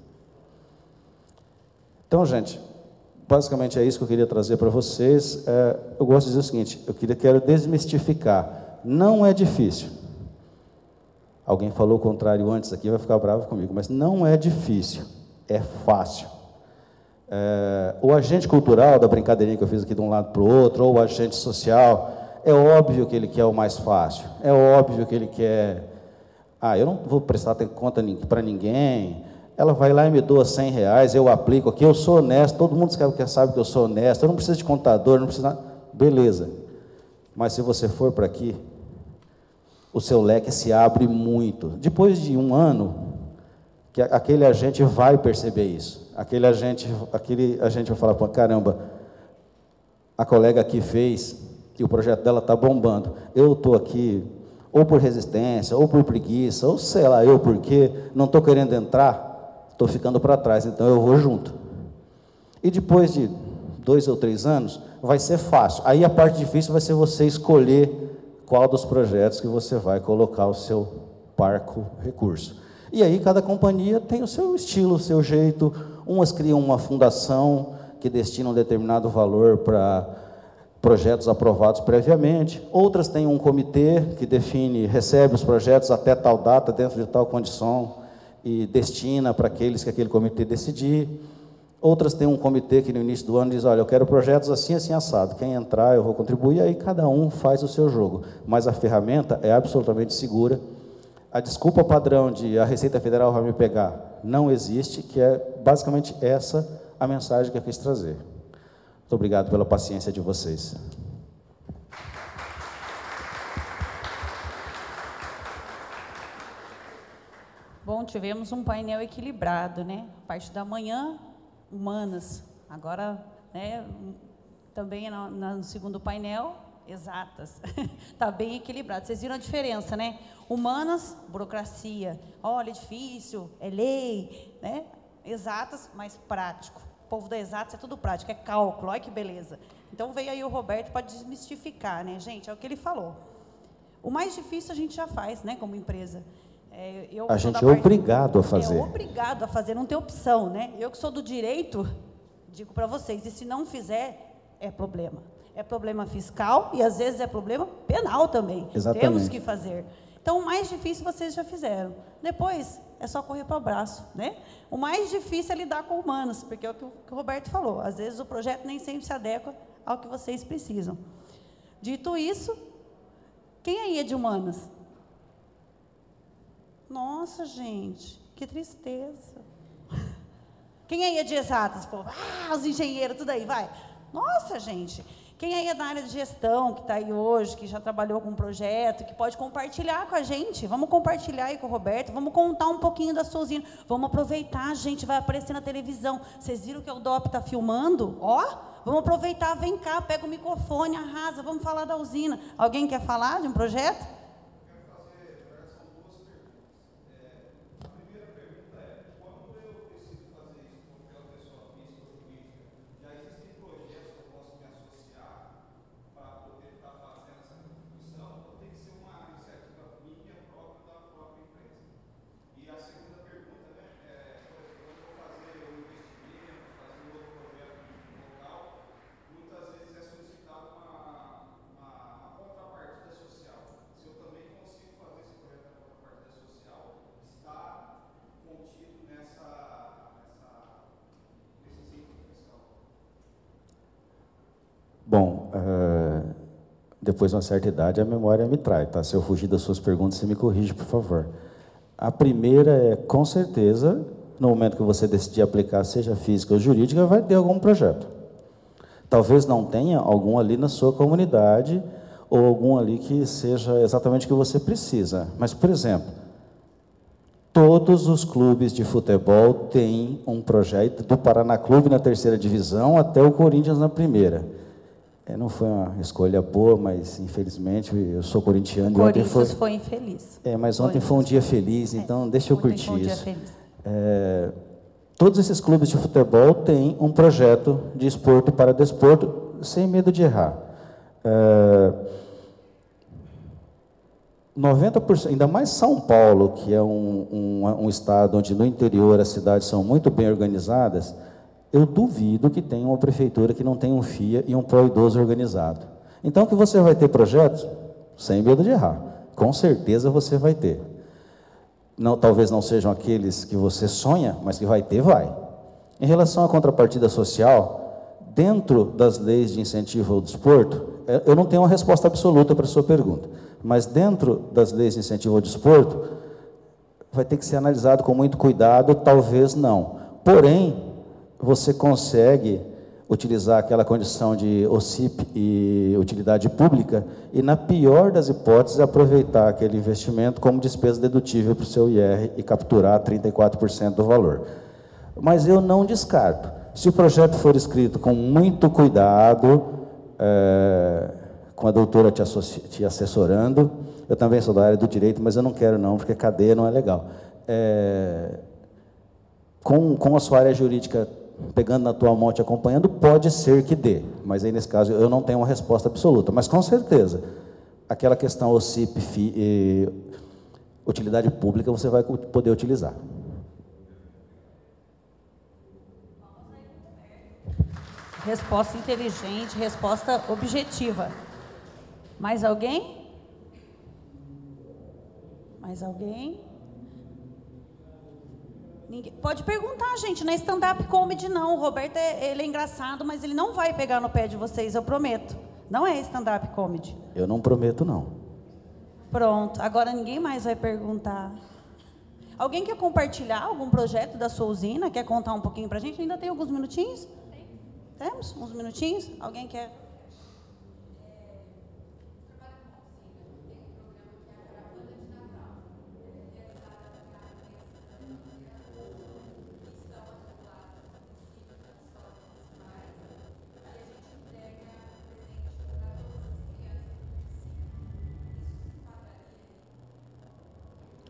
Então, gente, basicamente é isso que eu queria trazer para vocês. Eu gosto de dizer o seguinte, quero desmistificar. Não é difícil. Alguém falou o contrário antes aqui, vai ficar bravo comigo, mas não é difícil, é fácil. O agente cultural, da brincadeirinha que eu fiz aqui de um lado para o outro, ou o agente social, é óbvio que ele quer o mais fácil, é óbvio que ele quer, eu não vou prestar conta para ninguém, ela vai lá e me doa R$100, eu aplico aqui, eu sou honesto, todo mundo sabe que eu sou honesto, eu não preciso de contador, não preciso nada, beleza, mas se você for para aqui, o seu leque se abre muito, depois de um ano, que aquele agente vai perceber isso. Aquele agente vai falar, pô, caramba, a colega aqui fez e o projeto dela está bombando. Eu estou aqui, ou por resistência, ou por preguiça, ou sei lá, eu porque não estou querendo entrar, estou ficando para trás, então eu vou junto. E depois de 2 ou 3 anos, vai ser fácil. Aí a parte difícil vai ser você escolher qual dos projetos que você vai colocar o seu parco recurso. E aí cada companhia tem o seu estilo, o seu jeito. Umas criam uma fundação que destina um determinado valor para projetos aprovados previamente. Outras têm um comitê que recebe os projetos até tal data, dentro de tal condição, e destina para aqueles que aquele comitê decidir. Outras têm um comitê que no início do ano diz, olha, eu quero projetos assim, assim, assado. Quem entrar, eu vou contribuir. E aí cada um faz o seu jogo. Mas a ferramenta é absolutamente segura. A desculpa padrão de a Receita Federal vai me pegar não existe, que é basicamente essa a mensagem que eu quis trazer. Muito obrigado pela paciência de vocês. Bom, tivemos um painel equilibrado, né? A parte da manhã, humanas. Agora, né, também no segundo painel, exatas. Está bem equilibrado. Vocês viram a diferença, né? Humanas, burocracia. Olha, é difícil, é lei, né? Exatas, mais prático. O povo da exatas é tudo prático, é cálculo, olha que beleza. Então veio aí o Roberto para desmistificar, né, gente? É o que ele falou. O mais difícil a gente já faz, né, como empresa. A gente é obrigado a fazer. É obrigado a fazer, não tem opção, né? Eu que sou do direito, digo para vocês, e se não fizer, é problema. É problema fiscal e, às vezes, é problema penal também. Exatamente. Temos que fazer. Então, o mais difícil vocês já fizeram. Depois, é só correr para o abraço, né? O mais difícil é lidar com humanos, porque é o que o Roberto falou. Às vezes, o projeto nem sempre se adequa ao que vocês precisam. Dito isso, quem aí é de humanas? Nossa, gente, que tristeza. Quem aí é de exatas? Pô, os engenheiros, tudo aí, vai. Nossa, gente. Quem aí é da área de gestão, que está aí hoje, que já trabalhou com um projeto, que pode compartilhar com a gente? Vamos compartilhar aí com o Roberto, vamos contar um pouquinho da sua usina. Vamos aproveitar, gente, vai aparecer na televisão. Vocês viram que o DOP está filmando? Ó, vamos aproveitar, vem cá, pega o microfone, arrasa, vamos falar da usina. Alguém quer falar de um projeto? Bom, depois de uma certa idade, a memória me trai, tá? Se eu fugir das suas perguntas, você me corrige, por favor. A primeira é, com certeza, no momento que você decidir aplicar, seja física ou jurídica, vai ter algum projeto. Talvez não tenha algum ali na sua comunidade, ou algum ali que seja exatamente o que você precisa. Mas, por exemplo, todos os clubes de futebol têm um projeto, do Paraná Clube na 3ª divisão até o Corinthians na 1ª. Não foi uma escolha boa, mas infelizmente eu sou corintiano. O Corinthians foi infeliz. Mas ontem foi um dia feliz, então deixa eu curtir foi um dia isso. feliz. Todos esses clubes de futebol têm um projeto de esporte para desporto, sem medo de errar. 90%, ainda mais São Paulo, que é um estado onde no interior as cidades são muito bem organizadas, eu duvido que tenha uma prefeitura que não tenha um FIA e um pró-idoso organizado. Então, que você vai ter projetos, sem medo de errar. Com certeza você vai ter. Não, talvez não sejam aqueles que você sonha, mas que vai ter, vai. Em relação à contrapartida social, dentro das leis de incentivo ao desporto, eu não tenho uma resposta absoluta para a sua pergunta, mas dentro das leis de incentivo ao desporto, vai ter que ser analisado com muito cuidado, talvez não. Porém, você consegue utilizar aquela condição de OCIP e utilidade pública e, na pior das hipóteses, aproveitar aquele investimento como despesa dedutível para o seu IR e capturar 34% do valor. Mas eu não descarto. Se o projeto for escrito com muito cuidado, com a doutora te assessorando, eu também sou da área do direito, mas eu não quero não, porque cadeia não é legal. Com a sua área jurídica pegando na tua mão, te acompanhando, pode ser que dê, mas aí nesse caso eu não tenho uma resposta absoluta, mas com certeza, aquela questão OCIP, utilidade pública, você vai poder utilizar. Resposta inteligente, resposta objetiva. Mais alguém? Mais alguém? Ninguém. Pode perguntar, gente, não é stand-up comedy, não. O Roberto, ele é engraçado, mas ele não vai pegar no pé de vocês, eu prometo. Não é stand-up comedy. Eu não prometo, não. Pronto, agora ninguém mais vai perguntar. Alguém quer compartilhar algum projeto da sua usina? Quer contar um pouquinho pra gente? Ainda tem alguns minutinhos? Temos uns minutinhos? Alguém quer?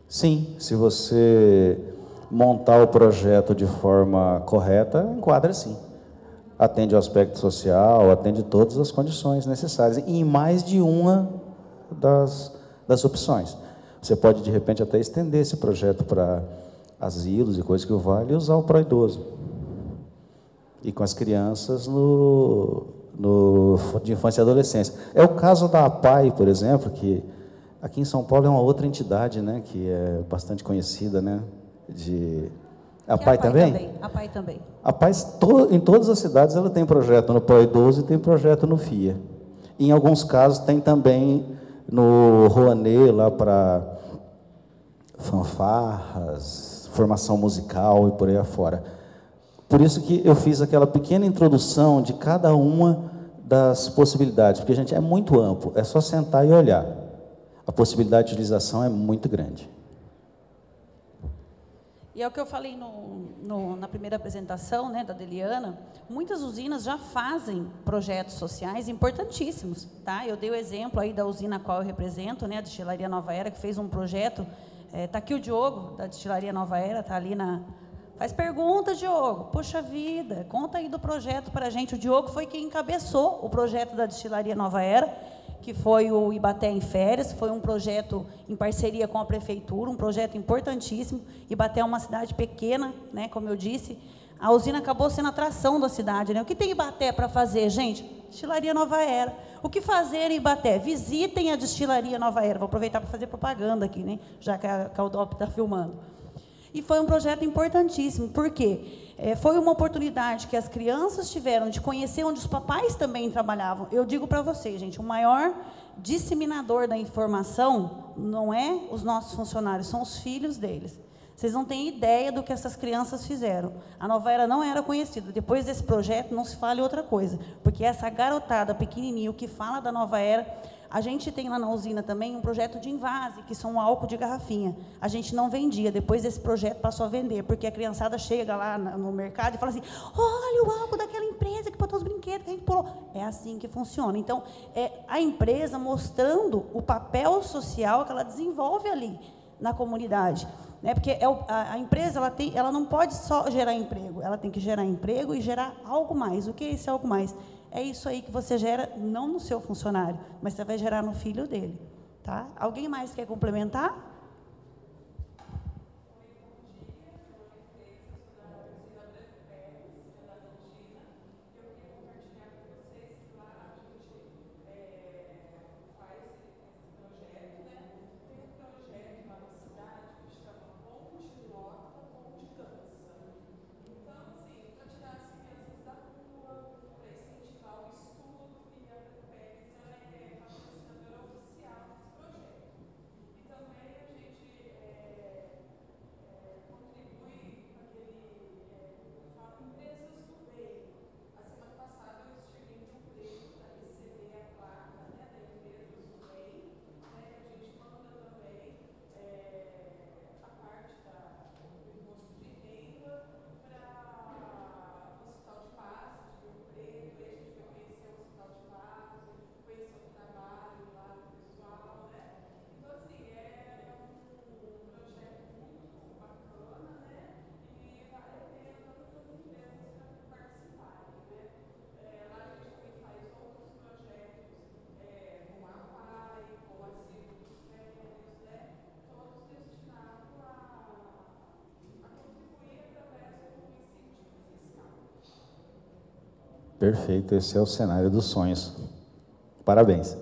Sim, se você montar o projeto de forma correta, enquadra sim. Atende ao aspecto social, atende todas as condições necessárias, e em mais de uma das opções. Você pode, de repente, até estender esse projeto para asilos e coisas que o vale e usar o pró-idoso. E com as crianças de infância e adolescência. É o caso da APAI, por exemplo, que aqui em São Paulo é uma outra entidade, né, que é bastante conhecida, né, A APAI também? A APAI também. A APAI, em todas as cidades, ela tem projeto no pró-idoso e tem projeto no FIA. Em alguns casos, tem também no Rouanet, lá para fanfarras, formação musical e por aí afora. Por isso que eu fiz aquela pequena introdução de cada uma das possibilidades, porque, gente, é muito amplo, é só sentar e olhar. A possibilidade de utilização é muito grande. E é o que eu falei na primeira apresentação, né, da Deliana, muitas usinas já fazem projetos sociais importantíssimos, tá? Eu dei o exemplo aí da usina a qual eu represento, né, a Destilaria Nova Era, que fez um projeto, tá aqui o Diogo, da Destilaria Nova Era, tá ali na... Faz perguntas, Diogo. Poxa vida, conta aí do projeto para a gente. O Diogo foi quem encabeçou o projeto da Destilaria Nova Era, que foi o Ibaté em Férias, foi um projeto em parceria com a prefeitura, um projeto importantíssimo. Ibaté é uma cidade pequena, né, como eu disse. A usina acabou sendo a atração da cidade, né? O que tem Ibaté para fazer, gente? Destilaria Nova Era. O que fazer em Ibaté? Visitem a Destilaria Nova Era. Vou aproveitar para fazer propaganda aqui, né? Já que a Caldop está filmando. E foi um projeto importantíssimo, porque foi uma oportunidade que as crianças tiveram de conhecer onde os papais também trabalhavam. Eu digo para vocês, gente, o maior disseminador da informação não é os nossos funcionários, são os filhos deles. Vocês não têm ideia do que essas crianças fizeram. A Nova Era não era conhecida. Depois desse projeto, não se fala em outra coisa, porque essa garotada pequenininha, o que fala da Nova Era... A gente tem lá na usina também um projeto de invase, que são álcool de garrafinha. A gente não vendia, depois desse projeto passou a vender, porque a criançada chega lá no mercado e fala assim, olha o álcool daquela empresa que botou os brinquedos, que a gente pulou. É assim que funciona. Então, a empresa mostrando o papel social que ela desenvolve ali na comunidade. Né? Porque a empresa ela não pode só gerar emprego, ela tem que gerar emprego e gerar algo mais. O que é esse algo mais? É isso aí que você gera, não no seu funcionário, mas você vai gerar no filho dele. Tá? Alguém mais quer complementar? Perfeito, esse é o cenário dos sonhos. Parabéns.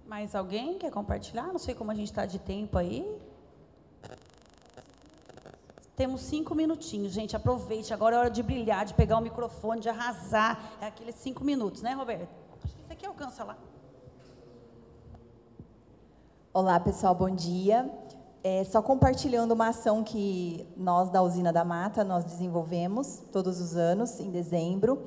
Mais alguém quer compartilhar? Não sei como a gente está de tempo aí. Temos 5 minutinhos, gente, aproveite. Agora é hora de brilhar, de pegar o microfone, de arrasar. É aqueles 5 minutos, né, Roberto? Acho que isso aqui alcança lá. Olá, pessoal, bom dia. Só compartilhando uma ação que nós, da Usina da Mata, nós desenvolvemos todos os anos, em dezembro,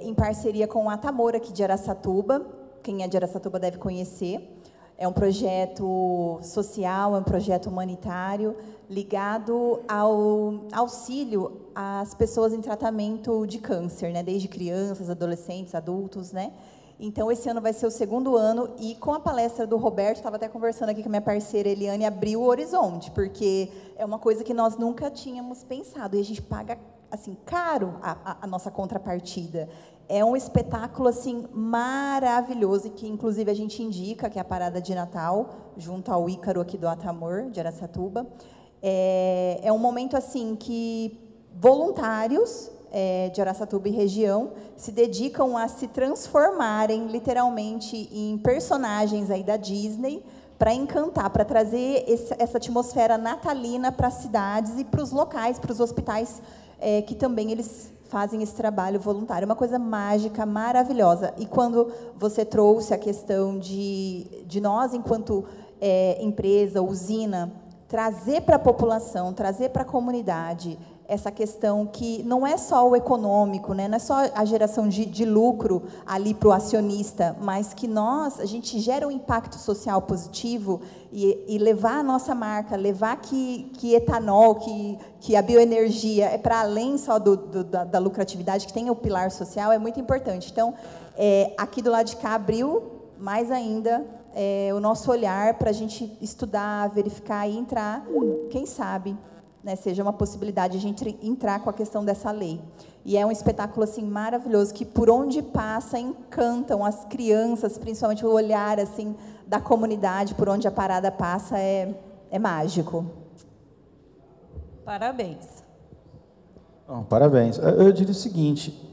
em parceria com a Tamor, aqui de Araçatuba. Quem é de Araçatuba deve conhecer. É um projeto social, é um projeto humanitário, ligado ao auxílio às pessoas em tratamento de câncer, né? Desde crianças, adolescentes, adultos, né? Então, esse ano vai ser o 2º ano, e com a palestra do Roberto, estava até conversando aqui com a minha parceira Eliane, abriu o horizonte, porque é uma coisa que nós nunca tínhamos pensado, e a gente paga, assim, caro a nossa contrapartida. É um espetáculo, assim, maravilhoso, que, inclusive, a gente indica, que é a parada de Natal, junto ao Ícaro, aqui do Atamor, de Araçatuba. É um momento, assim, que voluntários de Araçatuba e região se dedicam a se transformarem literalmente em personagens aí da Disney para encantar, para trazer essa atmosfera natalina para as cidades e para os locais, para os hospitais, que também eles fazem esse trabalho voluntário. É uma coisa mágica, maravilhosa. E quando você trouxe a questão de nós, enquanto empresa, usina, trazer para a população, trazer para a comunidade essa questão que não é só o econômico, né? Não é só a geração de lucro ali para o acionista, mas que a gente gera um impacto social positivo e levar a nossa marca, levar que etanol, que a bioenergia é para além só da lucratividade, que tem o pilar social, é muito importante. Então, aqui do lado de cá abriu mais ainda o nosso olhar para a gente estudar, verificar e entrar, quem sabe, né, seja uma possibilidade de a gente entrar com a questão dessa lei. E é um espetáculo assim maravilhoso, que por onde passa encantam as crianças, principalmente o olhar assim da comunidade, por onde a parada passa, é mágico. Parabéns. Parabéns. Eu diria o seguinte: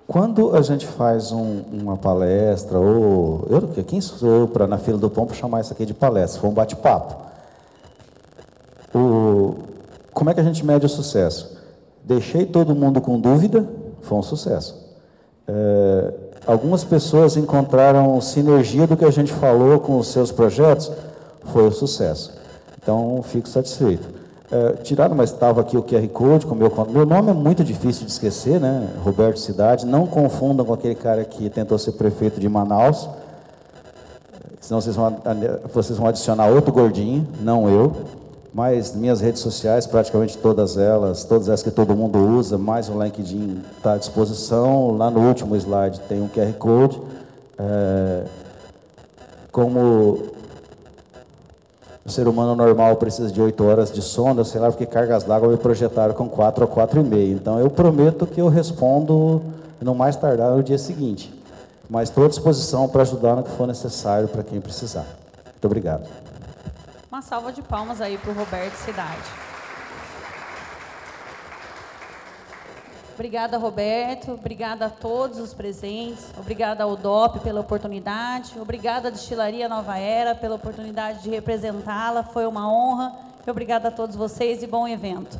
quando a gente faz uma palestra, ou quem sou eu para na fila do pão para chamar isso aqui de palestra? Foi um bate-papo. como é que a gente mede o sucesso? Deixei todo mundo com dúvida, foi um sucesso. Algumas pessoas encontraram sinergia do que a gente falou com os seus projetos, foi um sucesso. Então, fico satisfeito. Tiraram, mas estava aqui o QR Code com o meu nome é muito difícil de esquecer, né? Roberto Cidade, não confundam com aquele cara que tentou ser prefeito de Manaus, senão vocês vão adicionar outro gordinho, não eu. Mas minhas redes sociais, praticamente todas elas que todo mundo usa, mais o LinkedIn está à disposição. Lá no último slide tem um QR Code. Como o ser humano normal precisa de 8 horas de sono, eu sei lá porque cargas d'água me projetaram com 4 a 4h30. Então eu prometo que eu respondo no mais tardar no dia seguinte. Mas estou à disposição para ajudar no que for necessário para quem precisar. Muito obrigado. Uma salva de palmas aí para o Roberto Cidade. Obrigada, Roberto. Obrigada a todos os presentes. Obrigada ao DOP pela oportunidade. Obrigada à Destilaria Nova Era pela oportunidade de representá-la. Foi uma honra. Obrigada a todos vocês e bom evento.